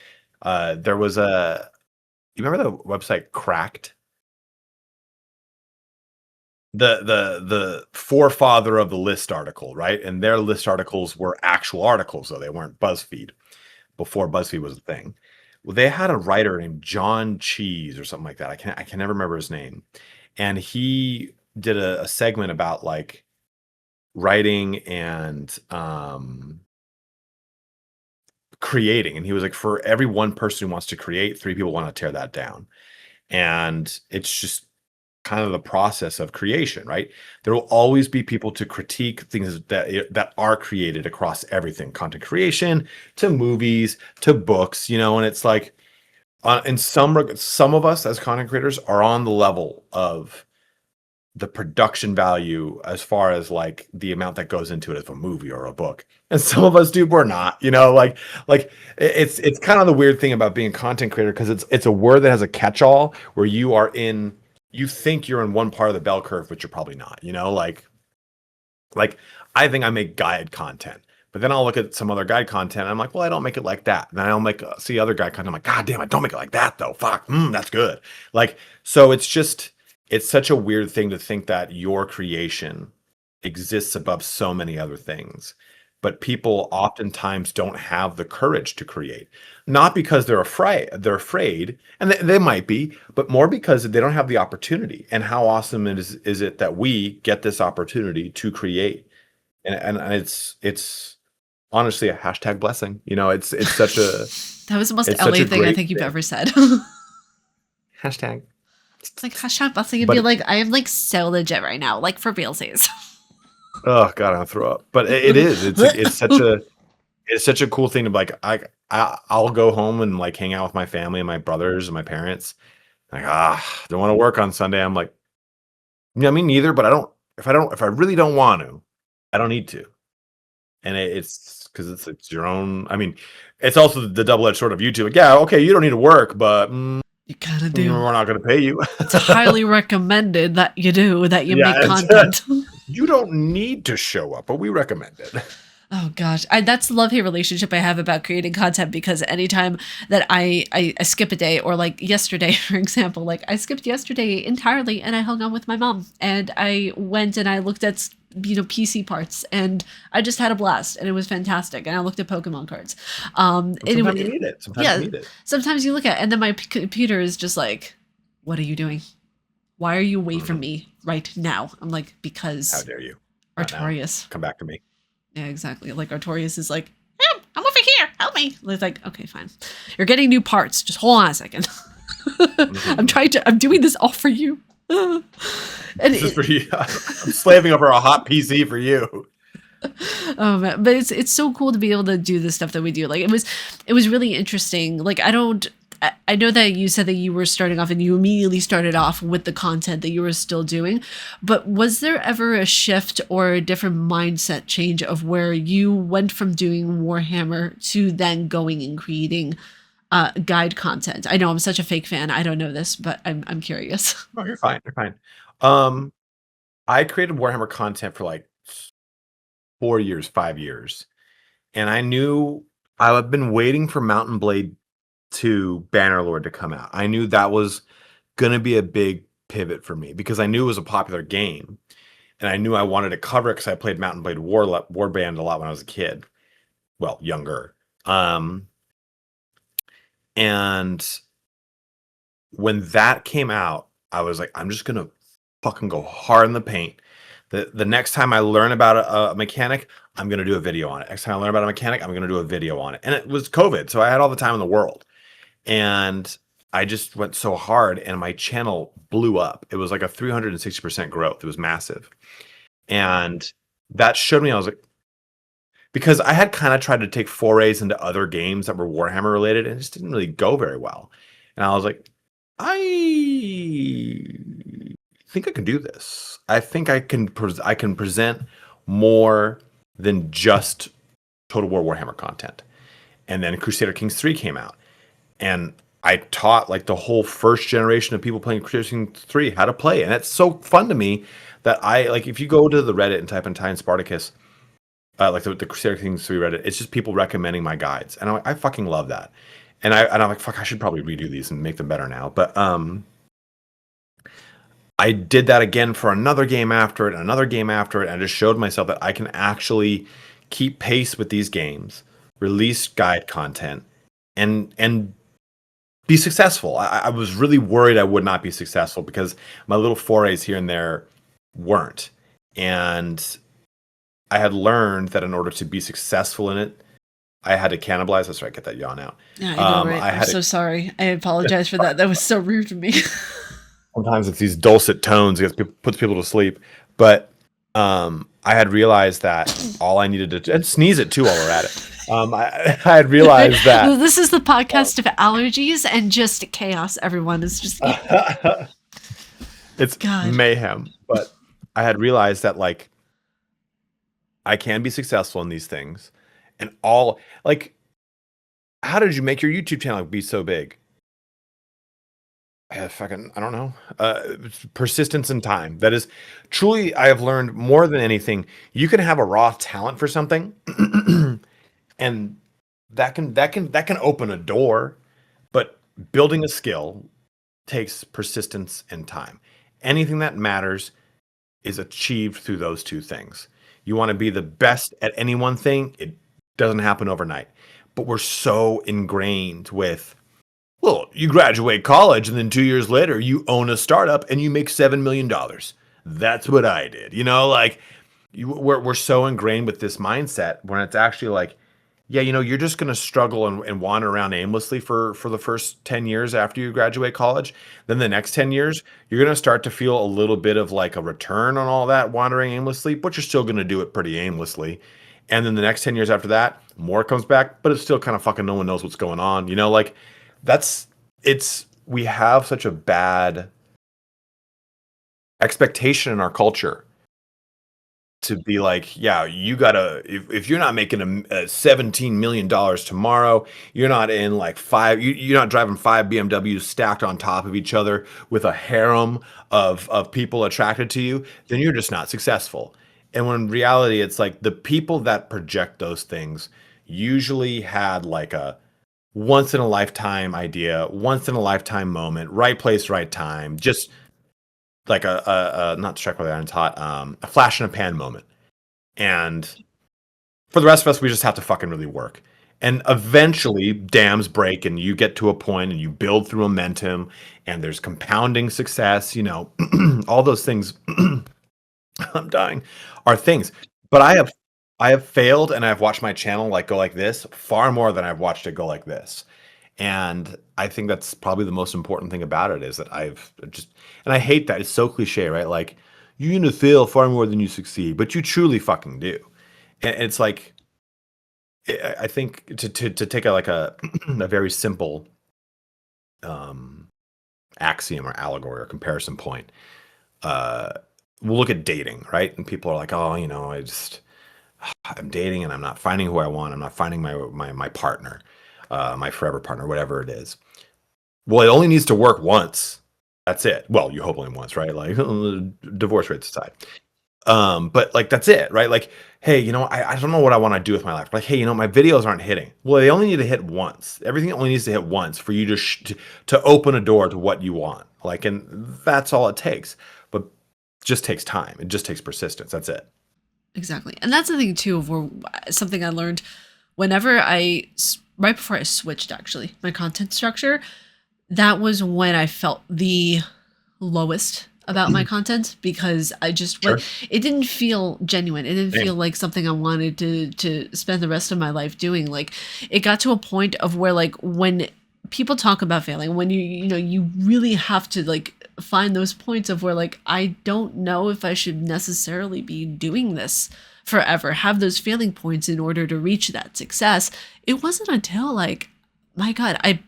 there was you remember the website Cracked? The forefather of the list article, right? And their list articles were actual articles, though they weren't BuzzFeed, before BuzzFeed was a thing. Well, they had a writer named John Cheese or something like that. I can never remember his name. And he did a segment about like writing and creating. And he was like, for every one person who wants to create, 3 people want to tear that down. And it's just kind of the process of creation, right? There will always be people to critique things that are created across everything, content creation to movies to books, you know. And it's like, and some of us as content creators are on the level of the production value as far as like the amount that goes into it as a movie or a book, and some of us, dude, we're not, you know. Like it's kind of the weird thing about being a content creator, because it's a word that has a catch-all where you are in you think you're in one part of the bell curve, but you're probably not, like I think I make guide content, but then I'll look at some other guide content and I'm like, well, I don't make it like that. And then I'll see other guide content. I'm like, God damn, I don't make it like that though. Fuck, that's good. Like, so it's such a weird thing to think that your creation exists above so many other things. But people oftentimes don't have the courage to create, not because they're afraid, and they might be, but more because they don't have the opportunity. And how awesome is it that we get this opportunity to create? And it's honestly a hashtag blessing. It's such a That was the most it's LA such a thing I great think you've thing. ever said. Hashtag. It's like hashtag blessing and But be like, I am like so legit right now, like for realsies. oh god, I'll throw up. But it is. It's such a cool thing to be like. I'll go home and like hang out with my family and my brothers and my parents. Like don't want to work on Sunday. I'm like, yeah, me neither. But I don't. If I really don't want to, I don't need to. And it's because it's your own. I mean, it's also the double-edged sword of YouTube. Like, yeah, okay, you don't need to work, but You kind of do. we're not going to pay you. It's highly recommended that you do, that you Yeah, make content. You don't need to show up, but we recommend it. Oh gosh, that's the love-hate relationship I have about creating content, because anytime that I skip a day, or like yesterday, for example, like I skipped yesterday entirely and I hung out with my mom and I went and I looked at PC parts and I just had a blast and it was fantastic, and I looked at Pokemon cards. Sometimes you need it. Sometimes you need it. Sometimes you look at, and then my computer is just like, what are you doing? Why are you away from me right now? I'm like, because how dare you? Artorias. Come back to me. Yeah, exactly. Like Artorias is like, I'm over here. Help me. It's like, okay, fine. You're getting new parts. Just hold on a second. I'm doing this all for you. And this is for you. I'm slaving over a hot PC for you. Oh man, but it's so cool to be able to do the stuff that we do. Like it was really interesting. Like I know that you said that you were starting off and you immediately started off with the content that you were still doing, but was there ever a shift or a different mindset change of where you went from doing Warhammer to then going and creating guide content? I know I'm such a fake fan. I don't know this, but I'm curious. No, you're fine. You're fine. I created Warhammer content for like 4 years, 5 years. And I knew I've been waiting for Mountain Blade 2 Bannerlord to come out. I knew that was going to be a big pivot for me because I knew it was a popular game. And I knew I wanted to cover it because I played Mountain Blade Warband a lot when I was a kid. Well, younger. And when that came out, I was like, I'm just going to fucking go hard in the paint. The next time I learn about a mechanic, I'm going to do a video on it. Next time I learn about a mechanic, I'm going to do a video on it. And it was COVID, so I had all the time in the world. And I just went so hard and my channel blew up. It was like a 360% growth. It was massive. And that showed me, I was like, because I had kind of tried to take forays into other games that were Warhammer related and it just didn't really go very well. And I was like, I think I can do this. I think I can present more than just Total War Warhammer content. And then Crusader Kings 3 came out. And I taught like the whole first generation of people playing Crusader Kings 3 how to play. And it's so fun to me that if you go to the Reddit and type in Titan Spartacus, like the Crusader Kings 3 Reddit, it's just people recommending my guides. And I fucking love that. And I'm like, fuck, I should probably redo these and make them better now. But I did that again for another game after it, and another game after it, and I just showed myself that I can actually keep pace with these games, release guide content, and be successful. I was really worried I would not be successful because my little forays here and there weren't. And I had learned that in order to be successful in it, I had to cannibalize. That's right, get that yawn out. Yeah, I know, right? I'm so sorry. I apologize for that. That was so rude to me. Sometimes it's these dulcet tones that puts people to sleep. But I had realized that all I needed to... And sneeze it too while we're at it. I had realized that... This is the podcast of allergies and just chaos, everyone. It's just... It's mayhem. But I had realized that, like, I can be successful in these things. And all... Like, how did you make your YouTube channel be so big? I don't know. Persistence and time. That is truly, I have learned more than anything. You can have a raw talent for something, and that can open a door, but building a skill takes persistence and time. Anything that matters is achieved through those two things. You want to be the best at any one thing, it doesn't happen overnight. But we're so ingrained with, well, you graduate college and then 2 years later you own a startup and you make $7 million. That's what I did. Like we're so ingrained with this mindset when it's actually like, yeah, you're just going to struggle and wander around aimlessly for the first 10 years after you graduate college. Then the next 10 years, you're going to start to feel a little bit of like a return on all that wandering aimlessly, but you're still going to do it pretty aimlessly. And then the next 10 years after that, more comes back, but it's still kind of fucking no one knows what's going on. Like we have such a bad expectation in our culture to be like, yeah, you gotta, if you're not making a $17 million tomorrow, you're not in like you're not driving 5 BMWs stacked on top of each other with a harem of people attracted to you, then you're just not successful. And when in reality, it's like the people that project those things usually had like a once in a lifetime idea, once in a lifetime moment, right place, right time, just like a not strike while the iron's hot, a flash in a pan moment. And for the rest of us, we just have to fucking really work. And eventually dams break and you get to a point and you build through momentum and there's compounding success, all those things I'm dying are things. But I have failed and I've watched my channel like go like this far more than I've watched it go like this. And I think that's probably the most important thing about it is that and I hate that. It's so cliche, right? Like, you're going to fail far more than you succeed, but you truly fucking do. And it's like, I think to take a very simple axiom or allegory or comparison point, we'll look at dating, right? And people are like, oh, I'm dating and I'm not finding who I want. I'm not finding my partner, my forever partner, whatever it is. Well, it only needs to work once. That's it. Well, you hope only once, right? Like divorce rates aside. But like that's it, right? Like, hey, I don't know what I want to do with my life. Like, hey, my videos aren't hitting. Well, they only need to hit once. Everything only needs to hit once for you to open a door to what you want. Like, and that's all it takes. But it just takes time. It just takes persistence. That's it. Exactly. And that's the thing too of where something I learned whenever right before I switched actually my content structure, that was when I felt the lowest about my content because I just it didn't feel genuine. It didn't feel like something I wanted to spend the rest of my life doing. Like it got to a point of where like when people talk about failing, when you really have to like find those points of where like I don't know if I should necessarily be doing this forever, have those failing points in order to reach that success. It wasn't until like, my God, I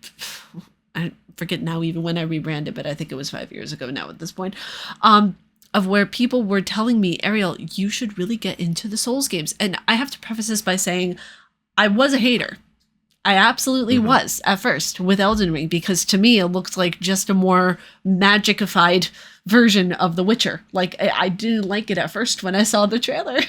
forget now even when I rebranded, but I think it was 5 years ago now at this point, of where people were telling me, Ariel, you should really get into the Souls games. And I have to preface this by saying I was a hater. I absolutely was at first with Elden Ring because to me it looked like just a more magicified version of The Witcher. Like I didn't like it at first when I saw the trailer.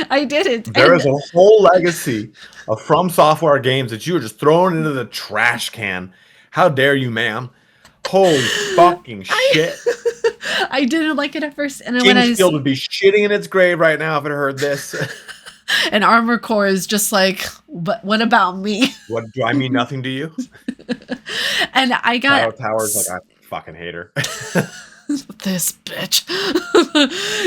I didn't. There is a whole legacy of From Software games that you were just throwing into the trash can. How dare you, ma'am? Holy fucking shit. I didn't like it at first. And then James Field would be shitting in its grave right now if it heard this. And Armor Core is just like, but what about me? What, do I mean nothing to you? And I got Tower's like, I fucking hate her. This bitch.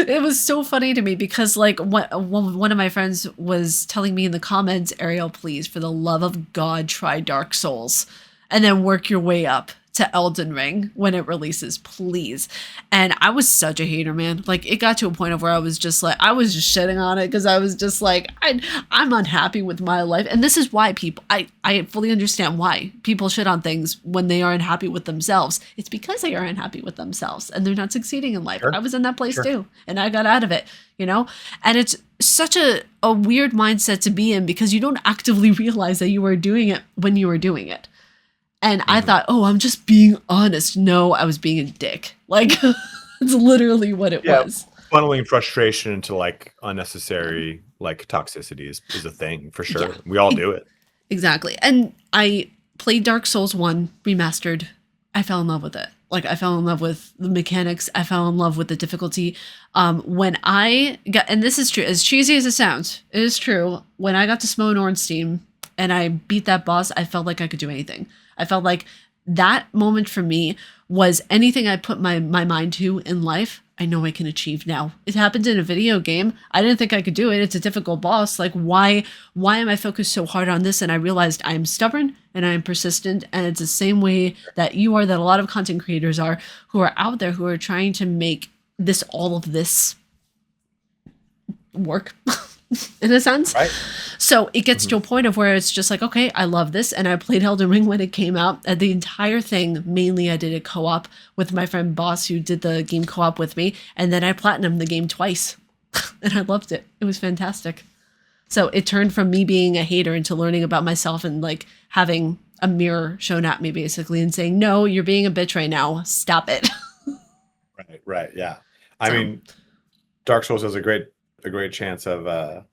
It was so funny to me because like one of my friends was telling me in the comments, Ariel, please, for the love of God, try Dark Souls and then work your way up to Elden Ring when it releases, please. And I was such a hater, man. Like it got to a point of where I was just like, I was just shitting on it because I was just like, I'm unhappy with my life. And this is why people, I fully understand why people shit on things when they aren't happy with themselves. It's because they aren't happy with themselves and they're not succeeding in life. Sure. I was in that place too. And I got out of it, and it's such a weird mindset to be in because you don't actively realize that you were doing it when you were doing it. And I thought, oh, I'm just being honest. No, I was being a dick. Like, it's literally what it was. Funneling frustration into like unnecessary like toxicity is a thing for sure. We all do it. Exactly. And I played Dark Souls 1 remastered. I fell in love with it. Like, I fell in love with the mechanics. I fell in love with the difficulty. When I got, and this is true, as cheesy as it sounds, it is true. When I got to Smough Ornstein and I beat that boss, I felt like I could do anything. I felt like that moment for me was anything I put my mind to in life, I know I can achieve now. It happened in a video game. I didn't think I could do it. It's a difficult boss. Like, why am I focused so hard on this? And I realized I'm stubborn and I'm persistent. And it's the same way that you are, that a lot of content creators are, who are out there, who are trying to make this, all of this work in a sense. Right. So it gets to a point of where it's just like, okay, I love this. And I played Elden Ring when it came out. And the entire thing, mainly I did a co-op with my friend Boss, who did the game co-op with me. And then I platinumed the game twice. And I loved it. It was fantastic. So it turned from me being a hater into learning about myself and like having a mirror shown at me basically and saying, no, you're being a bitch right now. Stop it. Right. Yeah. I mean, Dark Souls has a great chance of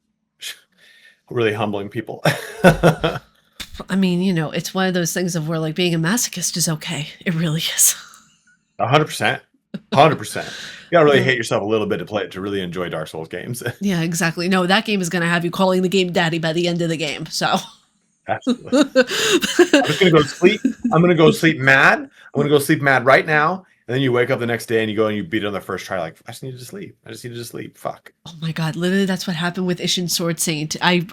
really humbling people. I mean, you know, it's one of those things of where like being a masochist is okay. It really is. 100%. 100%. You gotta really hate yourself a little bit to really enjoy Dark Souls games. Yeah, exactly. No, that game is going to have you calling the game daddy by the end of the game. So absolutely. I'm just gonna go to sleep. I'm gonna go sleep mad. I'm gonna go sleep mad right now. And then you wake up the next day and you go and you beat it on the first try. Like, I just needed to sleep. I just needed to sleep. Fuck. Oh my God. Literally, that's what happened with Ishin Sword Saint. I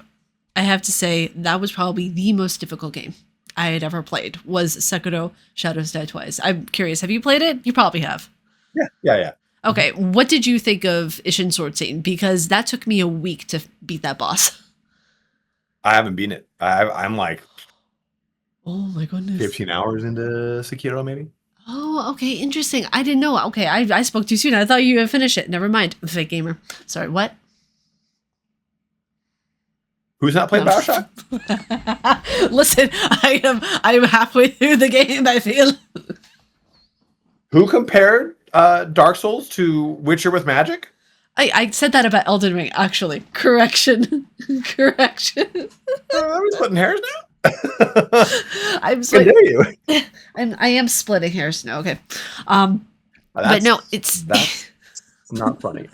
have to say that was probably the most difficult game I had ever played, was Sekiro Shadows Die Twice. I'm curious. Have you played it? You probably have. Yeah. Okay. What did you think of Ishin Sword Saint? Because that took me a week to beat that boss. I haven't beaten it. I'm like, oh my goodness, 15 hours into Sekiro maybe. Oh, okay, interesting. I didn't know. Okay, I spoke too soon. I thought you had finished it. Never mind. Fake gamer. Sorry, what? Who's not played Bioshock? Listen, I am halfway through the game, I feel. Who compared Dark Souls to Witcher with magic? I said that about Elden Ring, actually. Correction. Correction. Are we splitting hairs now? I'm I am splitting hairs now. Okay. But no, that's not funny.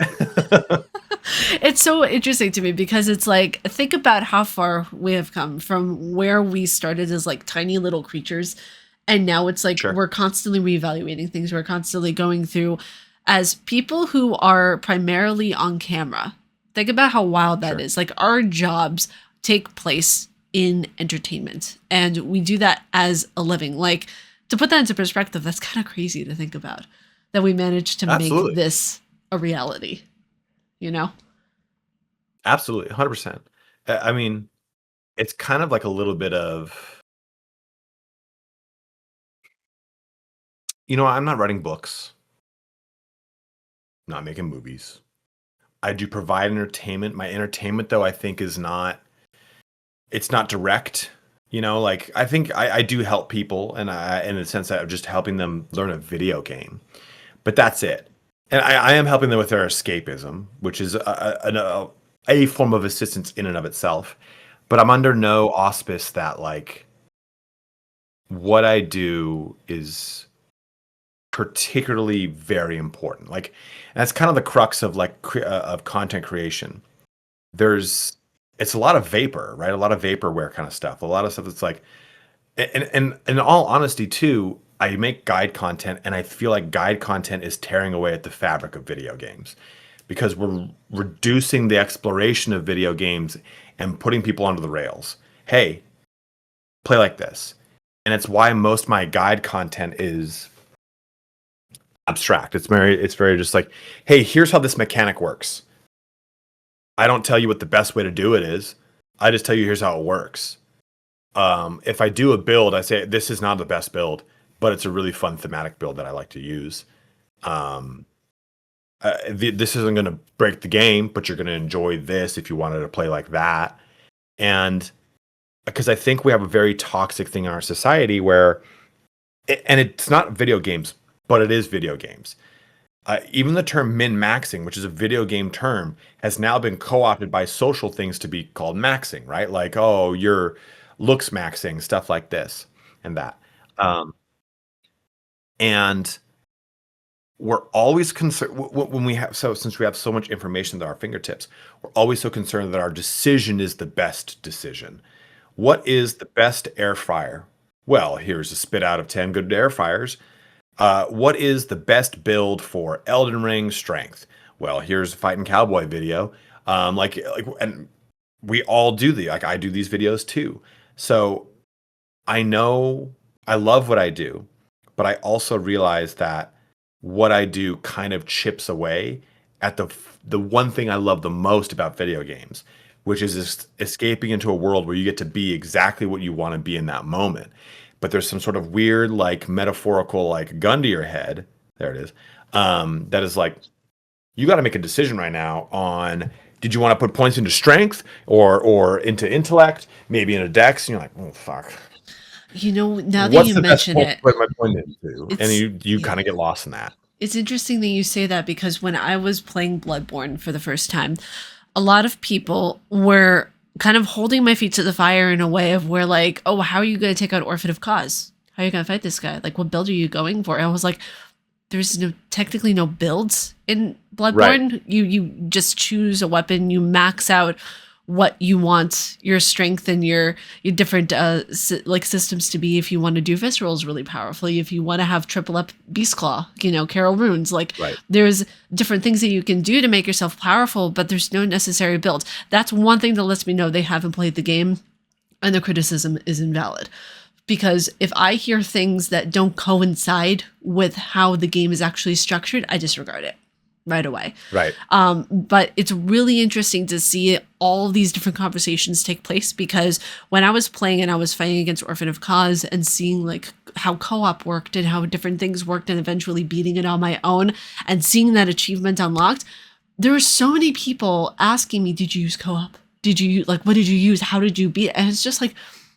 It's so interesting to me because it's like, think about how far we have come from where we started as like tiny little creatures. And now it's like, we're constantly reevaluating things. We're constantly going through as people who are primarily on camera. Think about how wild that is. Like, our jobs take place in entertainment, and we do that as a living. Like, to put that into perspective, that's kind of crazy to think about, that we managed to make this a reality, you know? Absolutely. 100%. I mean, it's kind of like a little bit of, you know, I'm not writing books, not making movies. I do provide entertainment. My entertainment, though, I think is not, it's not direct. You know, like, I think I do help people, and in the sense that I'm just helping them learn a video game, but that's it. And I am helping them with their escapism, which is a form of assistance in and of itself. But I'm under no auspice that, like, what I do is particularly very important. Like, that's kind of the crux of of content creation. It's a lot of vapor, right? A lot of vaporware kind of stuff. A lot of stuff that's like, and in all honesty too, I make guide content, and I feel like guide content is tearing away at the fabric of video games, because we're reducing the exploration of video games and putting people onto the rails. Hey, play like this. And it's why most of my guide content is abstract. It's very just like, hey, here's how this mechanic works. I don't tell you what the best way to do it is. I just tell you here's how it works. If I do a build, I say this is not the best build, but it's a really fun thematic build that I like to use. This isn't going to break the game, but you're going to enjoy this if you wanted to play like that. And because I think we have a very toxic thing in our society where, and it's not video games, but it is video games. Even the term min-maxing, which is a video game term, has now been co-opted by social things to be called maxing, right? Like, oh, you're looks maxing, stuff like this and that. And we're always concerned when we have, so since we have so much information at our fingertips, we're always so concerned that our decision is the best decision. What is the best air fryer? Well, here's a spit out of 10 good air fryers. What is the best build for Elden Ring strength? Well, here's a fighting cowboy video. And we all do like I do these videos too. So I know I love what I do, but I also realize that what I do kind of chips away at the one thing I love the most about video games, which is escaping into a world where you get to be exactly what you want to be in that moment. But there's some sort of weird, like metaphorical, like gun to your head. There it is. That is like, you got to make a decision right now on, did you want to put points into strength or into intellect, maybe into dex? And you're like, oh fuck. You know, now that you mention it, put my point into, and you kind of get lost in that. It's interesting that you say that, because when I was playing Bloodborne for the first time, a lot of people were kind of holding my feet to the fire in a way of where like, oh, how are you going to take out Orphan of Cause? How are you going to fight this guy? Like, what build are you going for? And I was like, there's technically no builds in Bloodborne. Right. You just choose a weapon, you max out what you want your strength and your different like systems to be. If you want to do viscerals really powerfully, if you want to have triple up beast claw, Carol runes, like there's different things that you can do to make yourself powerful, but there's no necessary build. That's one thing that lets me know they haven't played the game and the criticism is invalid. Because if I hear things that don't coincide with how the game is actually structured, I disregard it right away. Right. But it's really interesting to see all these different conversations take place, because when I was playing and I was fighting against Orphan of Cause and seeing like how co-op worked and how different things worked and eventually beating it on my own and seeing that achievement unlocked, there were so many people asking me, did you use co-op? Did you what did you use? How did you beat it? And it's just like,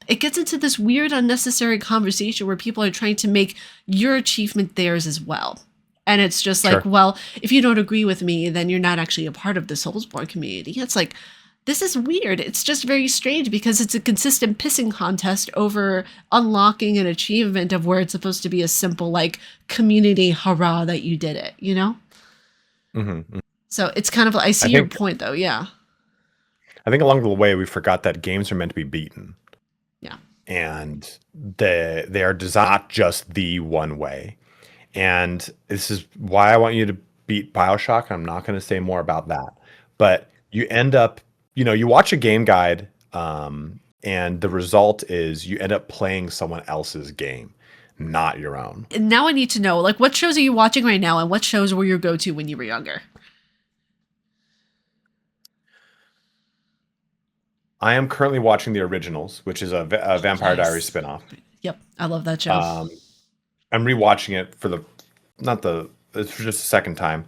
it gets into this weird unnecessary conversation where people are trying to make your achievement theirs as well. And it's just like, well, if you don't agree with me, then you're not actually a part of the Soulsborne community. It's like, this is weird. It's just very strange, because it's a consistent pissing contest over unlocking an achievement of where it's supposed to be a simple, like, community hurrah that you did it, Mm-hmm. So it's kind of, I see your point, though, yeah. I think along the way, we forgot that games are meant to be beaten. Yeah. And they are designed not just the one way. And this is why I want you to beat BioShock. I'm not going to say more about that. But you end up, you watch a game guide, and the result is you end up playing someone else's game, not your own. And now I need to know, like, what shows are you watching right now, and what shows were your go-to when you were younger? I am currently watching The Originals, which is a Vampire Diaries spinoff. Yep, I love that show. I'm rewatching it it's for just a second time.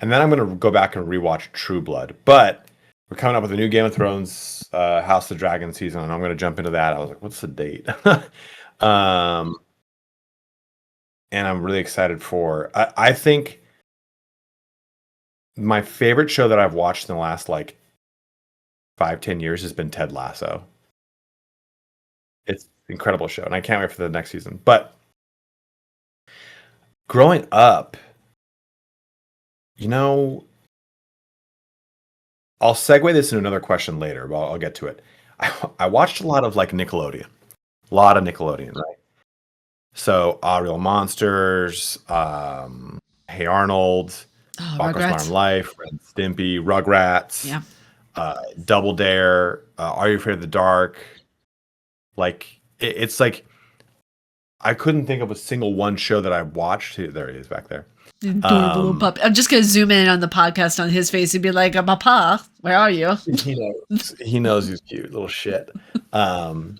And then I'm going to go back and rewatch True Blood. But we're coming up with a new Game of Thrones House of the Dragon season, and I'm going to jump into that. I was like, what's the date? And I'm really excited for, I think my favorite show that I've watched in the last 5-10 years has been Ted Lasso. It's an incredible show, and I can't wait for the next season. But growing up, I'll segue this into another question later, but I'll get to it. I watched a lot of Nickelodeon. A lot of Nickelodeon, right? So, Real Monsters, Hey Arnold, Rocko's Modern Life, Ren and Stimpy, Rugrats, Double Dare, Are You Afraid of the Dark? It's like, I couldn't think of a single one show that I watched. There he is back there. Little pup. I'm just going to zoom in on the podcast on his face and be like, Papa, where are you? He knows he's cute, little shit. But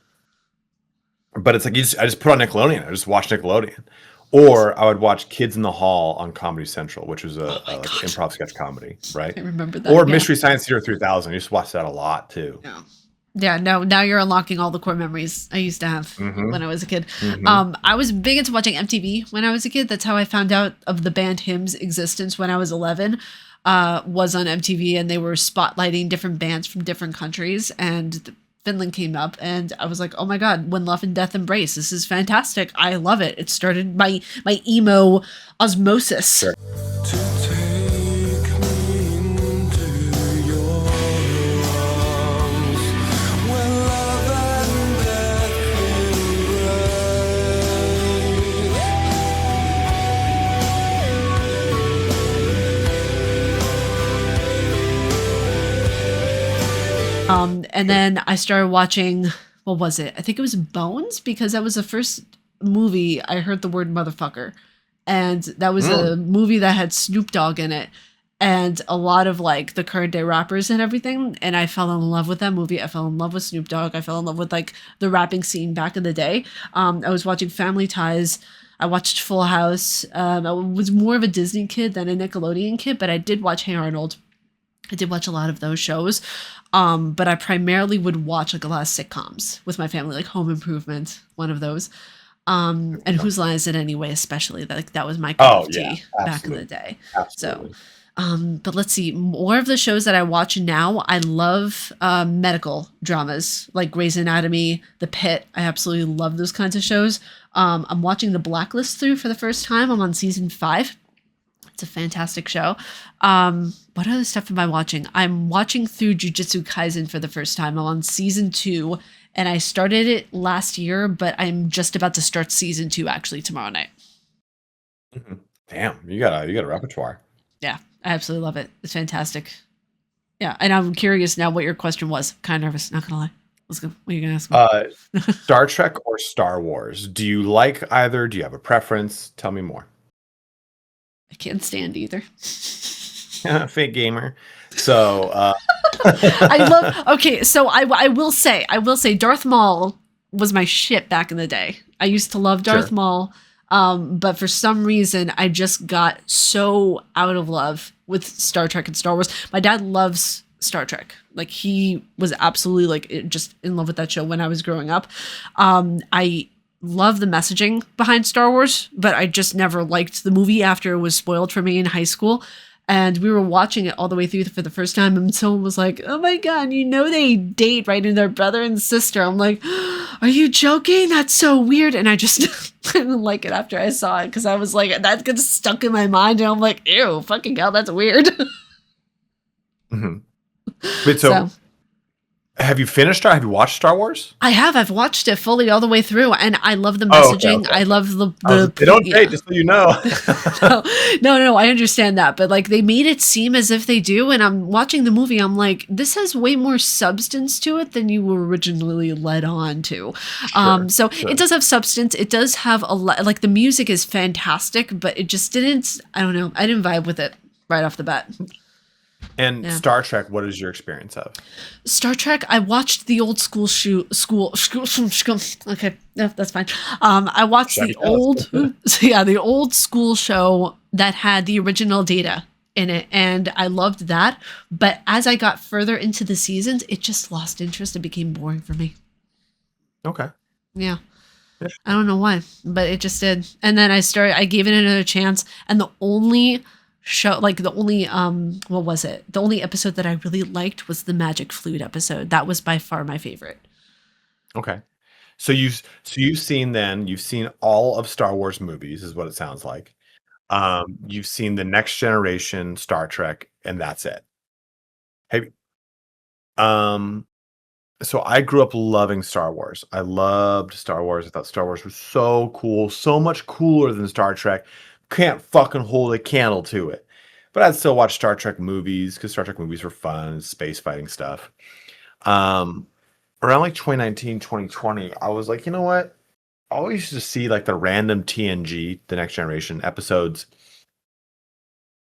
it's like, I just put on Nickelodeon. I just watch Nickelodeon. Or I would watch Kids in the Hall on Comedy Central, which was a improv sketch comedy, right? I remember that. Or Mystery Science Theater 3000. I used to watch that a lot too. Yeah. Yeah, no, now you're unlocking all the core memories I used to have Mm-hmm. when I was a kid. Mm-hmm. I was big into watching MTV when I was a kid. That's how I found out of the band Hymn's existence when I was 11. Was on MTV, and they were spotlighting different bands from different countries, and Finland came up, and I was like, oh my god, When Love and Death Embrace. This is fantastic. I love it. It started my emo osmosis. Sure. And then I started watching, what was it? I think it was Bones, because that was the first movie I heard the word motherfucker. And that was a movie that had Snoop Dogg in it and a lot of like the current day rappers and everything. And I fell in love with that movie. I fell in love with Snoop Dogg. I fell in love with like the rapping scene back in the day. I was watching Family Ties. I watched Full House. I was more of a Disney kid than a Nickelodeon kid, but I did watch Hey Arnold. I did watch a lot of those shows. But I primarily would watch like a lot of sitcoms with my family, like Home Improvement, one of those. And Whose Line Is It Anyway, especially that was my cup of tea back in the day. Absolutely. So, but let's see, more of the shows that I watch now. I love medical dramas like Grey's Anatomy, The Pit. I absolutely love those kinds of shows. I'm watching The Blacklist through for the first time. I'm on season 5. It's a fantastic show. What other stuff am I watching? I'm watching through Jujutsu Kaisen for the first time. I'm on season 2, and I started it last year, but I'm just about to start season 2 actually tomorrow night. Mm-hmm. Damn, you got a repertoire. Yeah, I absolutely love it. It's fantastic. Yeah, and I'm curious now what your question was. Kind of nervous, not gonna lie. Let's go. What are you gonna ask me? Star Trek or Star Wars? Do you like either? Do you have a preference? Tell me more. I can't stand either. Fake gamer. So I love. Okay, so I will say Darth Maul was my shit back in the day. I used to love Darth Maul, but for some reason I just got so out of love with Star Trek and Star Wars. My dad loves Star Trek. Like he was absolutely like just in love with that show when I was growing up. I love the messaging behind Star Wars, but I just never liked the movie after it was spoiled for me in high school. And we were watching it all the way through for the first time, and someone was like, oh my god, they date right in their brother and sister. I'm like, are you joking? That's so weird. And I just didn't like it after I saw it, because I was like, that gets stuck in my mind, and I'm like, ew, fucking hell, that's weird. Mm-hmm. But so have you finished or have you watched Star Wars? I have. I've watched it fully all the way through, and I love the messaging. Okay. I love the they don't date, just so you know. No, I understand that, but like they made it seem as if they do, and I'm watching the movie, I'm like, this has way more substance to it than you were originally led on to. Sure. It does have substance. It does have a lot, like the music is fantastic, but it just didn't, I don't know, I didn't vibe with it right off the bat. And Star Trek, what is your experience of? Star Trek, I watched the old school. Okay, no, that's fine. I watched the old school show that had the original Data in it, and I loved that. But as I got further into the seasons, it just lost interest and became boring for me. Okay. Yeah. I don't know why, but it just did. And then I gave it another chance, and the only show, like the only what was it, the only episode that I really liked was the Magic Flute episode. That was by far my favorite. Okay, so you've seen all of Star Wars movies, is what it sounds like. You've seen the Next Generation Star Trek, and that's it. Hey, so I grew up loving Star Wars. I loved Star Wars. I thought Star Wars was so cool, so much cooler than Star Trek. Can't fucking hold a candle to it. But I'd still watch Star Trek movies because Star Trek movies were fun, space fighting stuff. Around like 2019, 2020, I was like, you know what? I always used to see like the random TNG, the Next Generation episodes.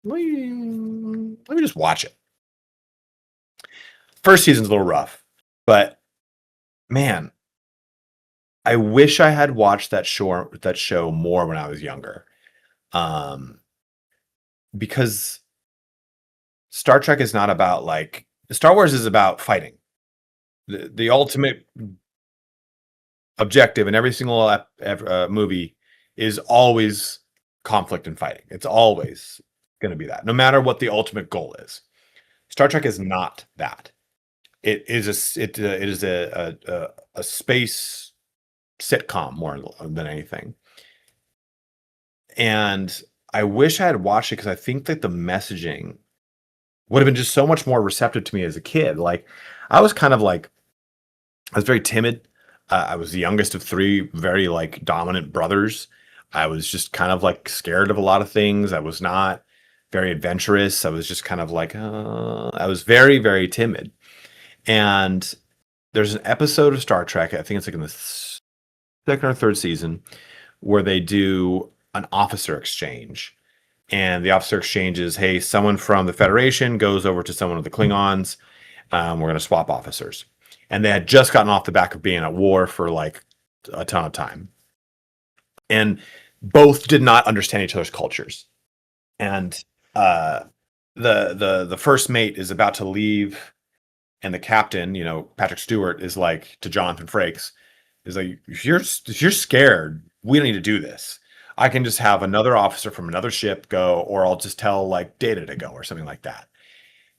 Let me just watch it. First season's a little rough, but man, I wish I had watched that show more when I was younger. Because Star Trek is not about like Star Wars is about fighting. the ultimate objective in every single movie is always conflict and fighting. It's always going to be that, no matter what the ultimate goal is. Star Trek is not that. It is a space sitcom more than anything. And I wish I had watched it because I think that the messaging would have been just so much more receptive to me as a kid. Like, I was kind of like, I was very timid. I was the youngest of three very like dominant brothers. I was just kind of like scared of a lot of things. I was not very adventurous. I was just kind of like, I was very, very timid. And there's an episode of Star Trek, I think it's like in the second or third season, where they do an officer exchange. And the officer exchange is, hey, someone from the Federation goes over to someone of the Klingons. We're going to swap officers. And they had just gotten off the back of being at war for like a ton of time. And both did not understand each other's cultures. And the first mate is about to leave, and the captain, you know, Patrick Stewart, is like to Jonathan Frakes, is like, if you're scared, we don't need to do this. I can just have another officer from another ship go, or I'll just tell like Data to go, or something like that.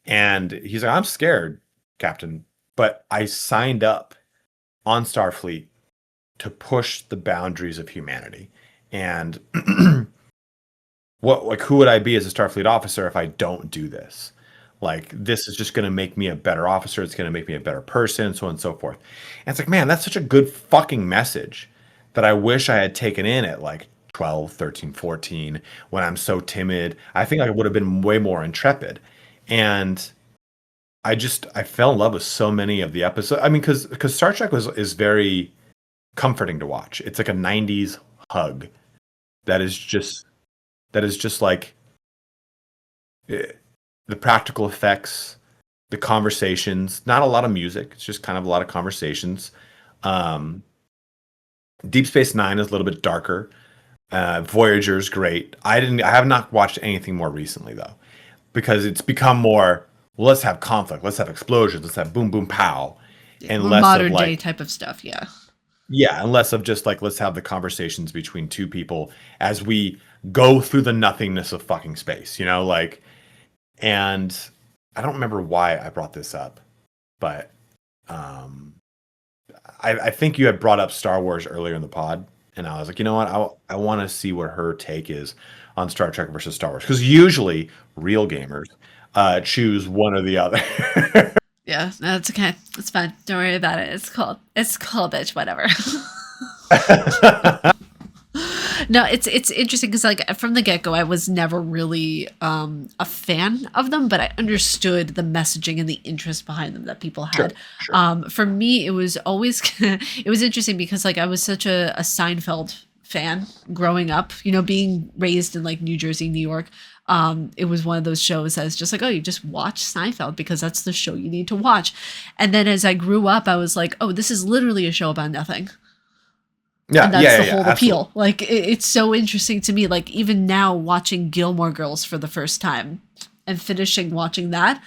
And he's like, I'm scared, Captain, but I signed up on Starfleet to push the boundaries of humanity. And who would I be as a Starfleet officer if I don't do this? Like, this is just going to make me a better officer. It's going to make me a better person, so on and so forth. And it's like, man, that's such a good fucking message that I wish I had taken in at like 12, 13, 14, when I'm so timid. I think I would have been way more intrepid. And I fell in love with so many of the episodes. I mean, because Star Trek is very comforting to watch. It's like a 90s hug that is just like the practical effects, the conversations, not a lot of music. It's just kind of a lot of conversations. Deep Space Nine is a little bit darker. Voyager is great. I have not watched anything more recently though, because it's become more, well, let's have conflict, let's have explosions, let's have boom, boom, pow, and less modern of like, day type of stuff. Yeah. Yeah, and less of just like, let's have the conversations between two people as we go through the nothingness of fucking space, you know, like. And I don't remember why I brought this up, but I think you had brought up Star Wars earlier in the pod, and I was like, you know what, I want to see what her take is on Star Trek versus Star Wars, because usually real gamers choose one or the other. Yeah, that's okay. It's fine. Don't worry about it. It's cool, bitch. Whatever. No, it's interesting because like from the get-go, I was never really a fan of them, but I understood the messaging and the interest behind them that people had. Sure. For me, it was always it was interesting because like I was such a Seinfeld fan growing up, you know, being raised in like New Jersey, New York. It was one of those shows that's just like, oh, you just watch Seinfeld because that's the show you need to watch. And then as I grew up, I was like, oh, this is literally a show about nothing. Yeah, and that's the whole appeal. Absolutely. Like it's so interesting to me. Like even now watching Gilmore Girls for the first time and finishing watching that,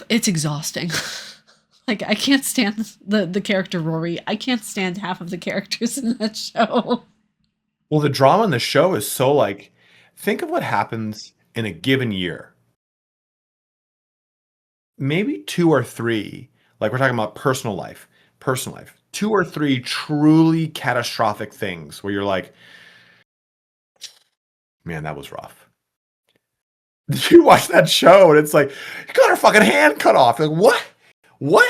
it's exhausting. Like I can't stand the character Rory. I can't stand half of the characters in that show. Well, the drama in the show is so like, think of what happens in a given year. Maybe 2 or 3, like we're talking about personal life, 2 or 3 truly catastrophic things where you're like, man, that was rough. You watch that show and it's like, you got her fucking hand cut off. Like, what?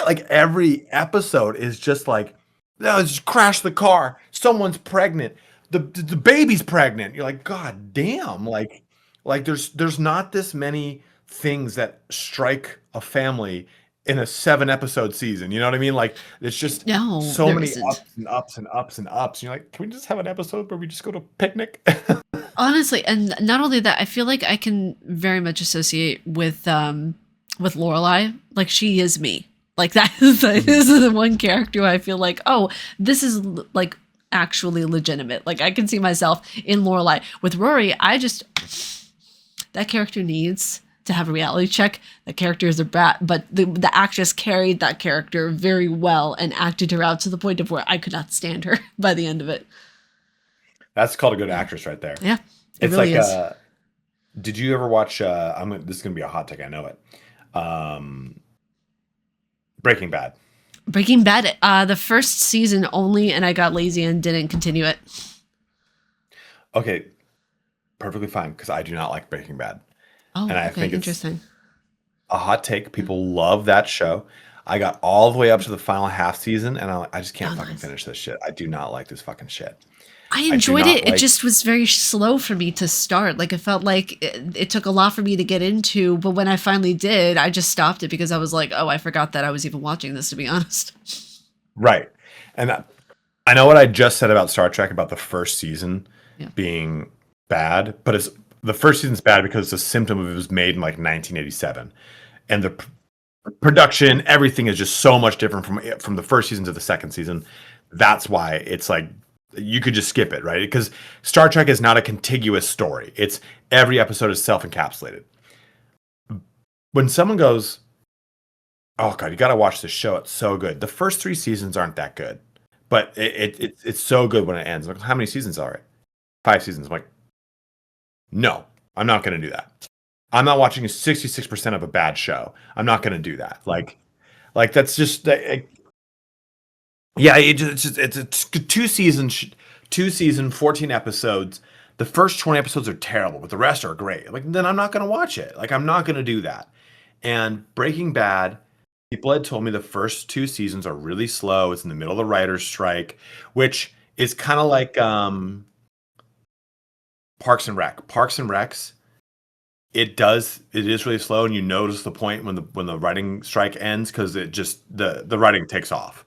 Like every episode is just like, no, just crash the car. Someone's pregnant. The baby's pregnant. You're like, God damn. Like there's not this many things that strike a family in a 7-episode season. You know what I mean? Like it's just so many ups and ups and ups and ups. And you're like, can we just have an episode where we just go to a picnic? Honestly, and not only that, I feel like I can very much associate with Lorelai. Like she is me. Like that is this is the one character I feel like, oh, this is like actually legitimate. Like I can see myself in Lorelai. With Rory, that character needs to have a reality check. The characters are bad, but the actress carried that character very well and acted her out to the point of where I could not stand her by the end of it. That's called a good actress right there. Yeah, it's really like is. Did you ever watch this is gonna be a hot take, I know it. Breaking Bad. Breaking Bad, the first season only, and I got lazy and didn't continue it. Okay, perfectly fine, because I do not like Breaking Bad. Oh, And I okay, think it's interesting. a hot take. People love that show. I got all the way up to the final half season, and I just can't fucking finish this shit. I do not like this fucking shit. I enjoyed it. It just was very slow for me to start. Like, it felt like it took a lot for me to get into, but when I finally did, I just stopped it because I was like, oh, I forgot that I was even watching this, to be honest. Right. And I know what I just said about Star Trek, about the first season being bad, but the first season's bad because it's a symptom of it was made in like 1987. And the production, everything is just so much different from the first season to the second season. That's why it's like, you could just skip it, right? Because Star Trek is not a contiguous story. It's every episode is self-encapsulated. When someone goes, oh God, you got to watch this show, it's so good. The first 3 seasons aren't that good, but it's so good when it ends. Like, how many seasons are it? 5 seasons. I'm like, no, I'm not going to do that. I'm not watching 66% of a bad show. I'm not going to do that. Like that's just, yeah, it's 2 seasons, 14 episodes. The first 20 episodes are terrible, but the rest are great. Like, then I'm not going to watch it. Like, I'm not going to do that. And Breaking Bad, people had told me the first 2 seasons are really slow. It's in the middle of the writer's strike, which is kind of like Parks and Rec. Parks and Recs, it is really slow, and you notice the point when the writing strike ends, because it just the writing takes off.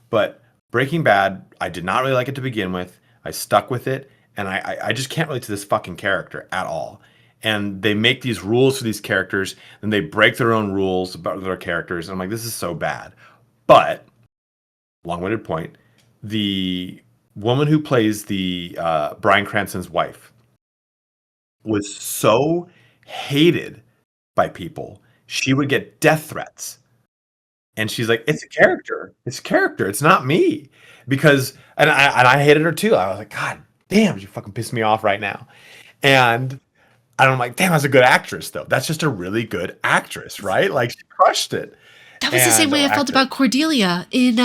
But Breaking Bad, I did not really like it to begin with. I stuck with it, and I just can't relate to this fucking character at all. And they make these rules for these characters, and they break their own rules about their characters. And I'm like, this is so bad. But, long-winded point, the woman who plays the Bryan Cranston's wife was so hated by people. She would get death threats. And she's like, it's a character. It's a character. It's not me. Because, and I hated her too. I was like, God damn, you fucking pissed me off right now. And I'm like, damn, that's a good actress, though. That's just a really good actress, right? Like, she crushed it. That was the same way I felt about Cordelia in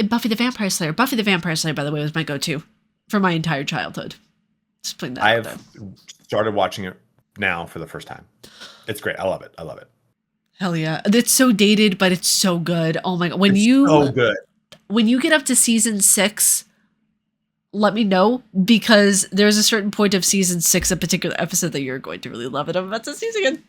Buffy the Vampire Slayer. Buffy the Vampire Slayer, by the way, was my go-to for my entire childhood. Just putting that out there. Started watching it now for the first time. It's great. I love it. Hell yeah. It's so dated, but it's so good. Oh my God. So good. When you get up to season 6, let me know, because there's a certain point of season 6, a particular episode that you're going to really love it. I'm about to sneeze again.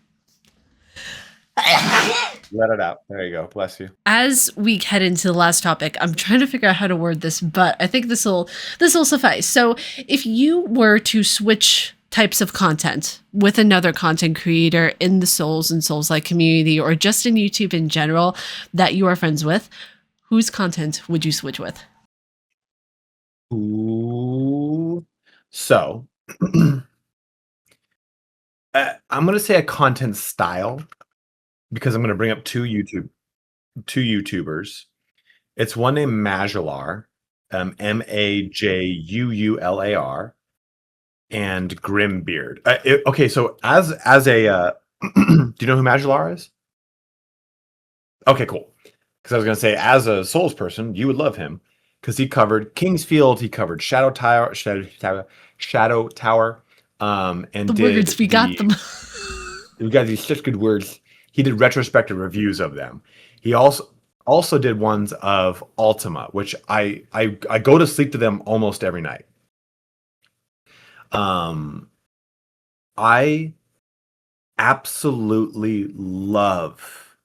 Let it out. There you go. Bless you. As we head into the last topic, I'm trying to figure out how to word this, but I think this will suffice. So if you were to switch types of content with another content creator in the Souls and Souls-like community, or just in YouTube in general that you are friends with, whose content would you switch with? Ooh. So I'm going to say a content style, because I'm going to bring up two YouTubers. It's one named Majular, Majuular, and Grimbeard. Okay, so as a do you know who Majular is? Okay, cool. Because I was going to say, as a Souls person, you would love him, because he covered Kingsfield, he covered Shadow Tower, and the words, we got them. We got these such good words. He did retrospective reviews of them. He also did ones of Ultima, which I go to sleep to them almost every night. I absolutely love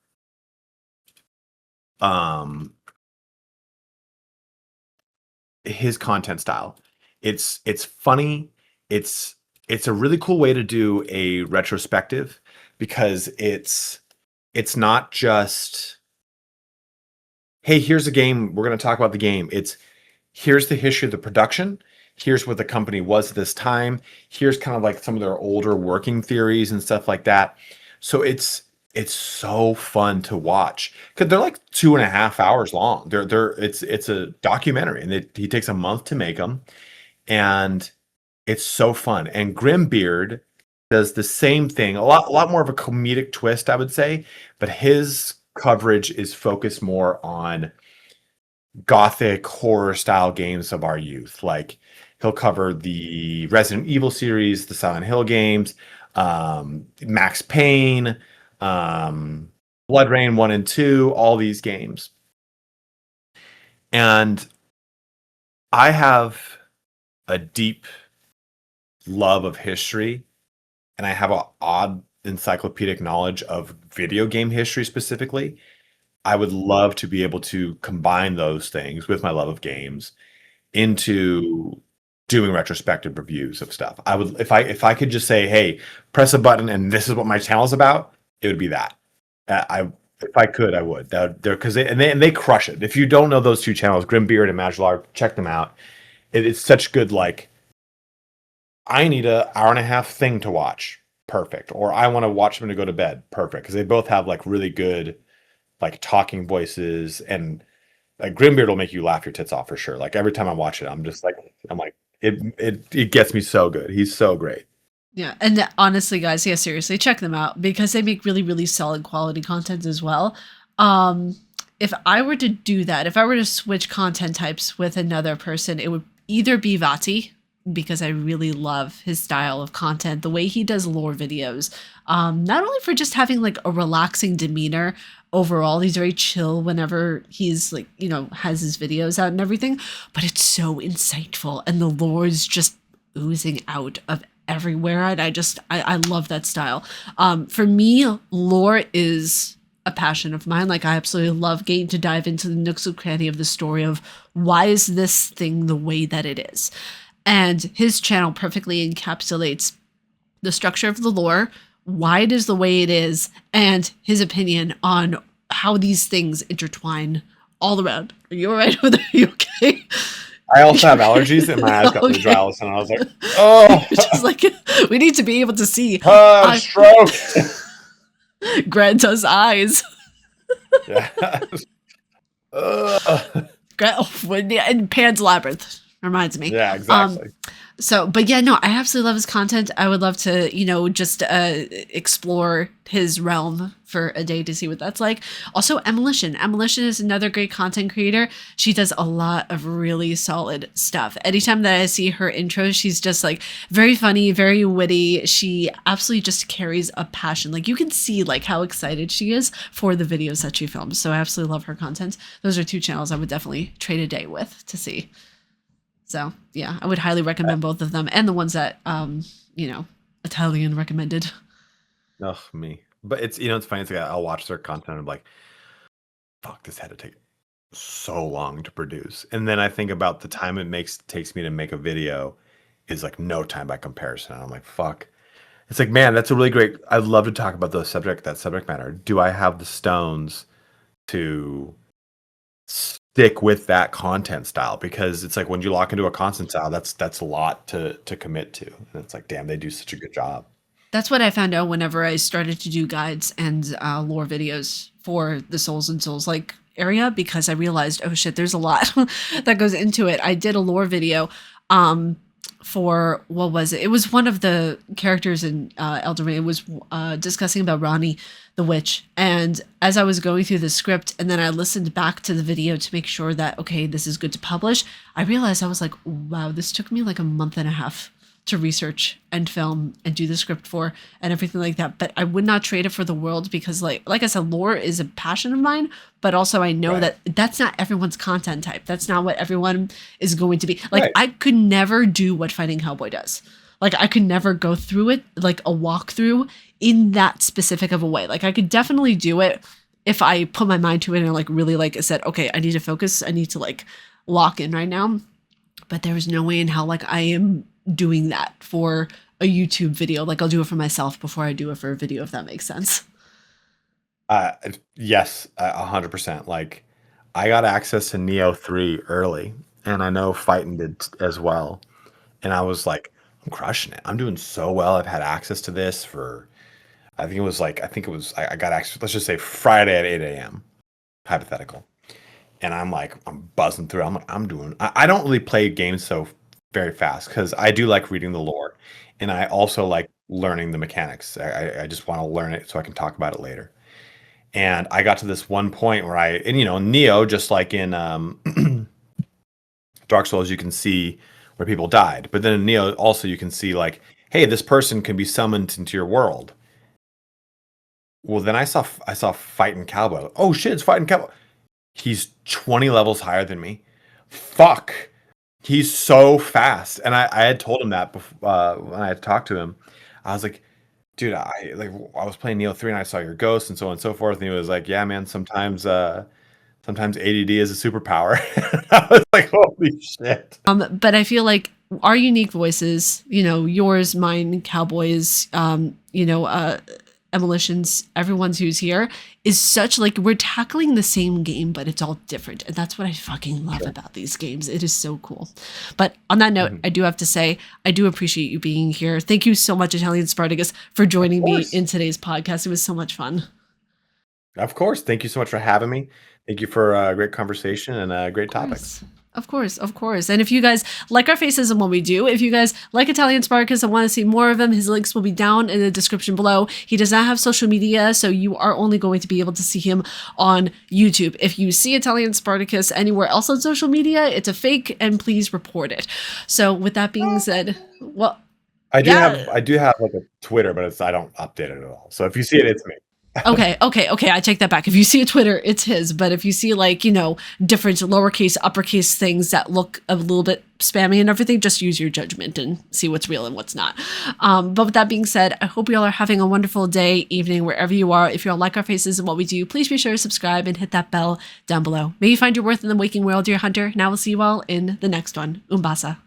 his content style. It's funny. It's a really cool way to do a retrospective, because it's not just, hey, here's a game, we're going to talk about the game. It's, here's the history of the production, here's what the company was at this time, here's kind of like some of their older working theories and stuff like that. So it's so fun to watch because they're like 2.5 hours long. It's a documentary, and he takes a month to make them, and it's so fun. And Grimbeard does the same thing, a lot more of a comedic twist, I would say, but his coverage is focused more on gothic horror style games of our youth. Like he'll cover the Resident Evil series, the Silent Hill games, Max Payne, Blood Rain 1 and 2, all these games. And I have a deep love of history, and I have an odd encyclopedic knowledge of video game history specifically. I would love to be able to combine those things with my love of games into doing retrospective reviews of stuff. I would, if I could just say, hey, press a button and this is what my channel is about, it would be that. I If I could, I would. They're because they crush it. If you don't know those two channels, Grimbeard and Magelar, check them out. It's such good, like, I need an hour and a half thing to watch. Perfect. Or I want to watch them to go to bed. Perfect. Because they both have like really good like talking voices, and like Grimbeard will make you laugh your tits off for sure. Like every time I watch it, I'm like it gets me so good. He's so great. Yeah, and honestly, guys, yeah, seriously, check them out because they make really, really solid quality content as well. If I were to do that, if I were to switch content types with another person, it would either be Vati, because I really love his style of content, the way he does lore videos. Not only for just having like a relaxing demeanor overall, he's very chill whenever he's like, has his videos out and everything, but it's so insightful and the lore is just oozing out of everywhere. And I love that style. For me, lore is a passion of mine. Like I absolutely love getting to dive into the nooks and cranny of the story of why is this thing the way that it is. And his channel perfectly encapsulates the structure of the lore, why it is the way it is, and his opinion on how these things intertwine all around. Are you all right over there? Are you okay? I also have allergies, and my eyes got really dry all of a sudden. I was like, oh. Just like, we need to be able to see. Stroke. Grant us eyes. Yeah. And Pan's Labyrinth reminds me. Yeah, exactly. But yeah, no, I absolutely love his content. I would love to, just explore his realm for a day to see what that's like. Also, Emolition. Emolition is another great content creator. She does a lot of really solid stuff. Anytime that I see her intros, she's just like very funny, very witty. She absolutely just carries a passion. Like you can see like how excited she is for the videos that she films. So I absolutely love her content. Those are two channels I would definitely trade a day with to see. So yeah, I would highly recommend both of them and the ones that, Italian recommended. Oh, me. But it's funny. It's like I'll watch their content and I'm like, fuck, this had to take so long to produce. And then I think about the time it takes me to make a video is like no time by comparison. And I'm like, fuck. It's like, man, that's a really great. I'd love to talk about that subject matter. Do I have the stones to stick with that content style? Because it's like when you lock into a content style, that's a lot to commit to. And it's like, damn, they do such a good job. That's what I found out whenever I started to do guides and lore videos for the Souls and Souls like area, because I realized, oh shit, there's a lot that goes into it. I did a lore video for, what was it? It was one of the characters in Elden Ring. It was discussing about Ronnie the Witch. And as I was going through the script and then I listened back to the video to make sure that, okay, this is good to publish, I realized I was like, wow, this took me like a month and a half to research and film and do the script for and everything like that. But I would not trade it for the world because like I said, lore is a passion of mine, but also I know that that's not everyone's content type. That's not what everyone is going to be. Like I could never do what Fighting Hellboy does. Like I could never go through it like a walkthrough in that specific of a way. Like I could definitely do it if I put my mind to it and like really like I said, okay, I need to focus. I need to like lock in right now. But there is no way in hell like I am doing that for a YouTube video. Like I'll do it for myself before I do it for a video, if that makes sense. Yes, 100%. Like I got access to Neo 3 early, and I know Fighting did as well. And I was like, I'm crushing it. I'm doing so well. I've had access to this for I think it was I got actually, let's just say Friday at 8 a.m. hypothetical. And I'm buzzing through. I don't really play games so very fast because I do like reading the lore, and I also like learning the mechanics. I just want to learn it so I can talk about it later. And I got to this one point where Neo, just like in Dark Souls, you can see where people died, but then in Neo also you can see like, hey, this person can be summoned into your world. Well, then I saw Fighting Cowboy. Oh shit, it's Fighting Cowboy. He's 20 levels higher than me. Fuck. He's so fast. And I had told him that before, when I had talked to him. I was like, dude, I was playing Neo 3 and I saw your ghost and so on and so forth. And he was like, yeah, man, sometimes ADD is a superpower. I was like, holy shit. But I feel like our unique voices, yours, mine, Cowboys, Emolitions, everyone's who's here, is such like we're tackling the same game, but it's all different. And that's what I fucking love about these games. It is so cool. But on that note, I do have to say, I do appreciate you being here. Thank you so much, Italian Spartacus, for joining me in today's podcast. It was so much fun. Of course. Thank you so much for having me. Thank you for a great conversation and great topics. Of course. And if you guys like our faces and what we do, if you guys like Italian Spartacus and want to see more of him, his links will be down in the description below. He does not have social media, so you are only going to be able to see him on YouTube. If you see Italian Spartacus anywhere else on social media, it's a fake, and please report it. So with that being said, well, I do have like a Twitter, but I don't update it at all. So if you see it, it's me. Okay. I take that back. If you see a Twitter, it's his. But if you see different lowercase, uppercase things that look a little bit spammy and everything, just use your judgment and see what's real and what's not. But with that being said, I hope you all are having a wonderful day, evening, wherever you are. If you all like our faces and what we do, please be sure to subscribe and hit that bell down below. May you find your worth in the waking world, dear hunter. Now we'll see you all in the next one. Umbasa.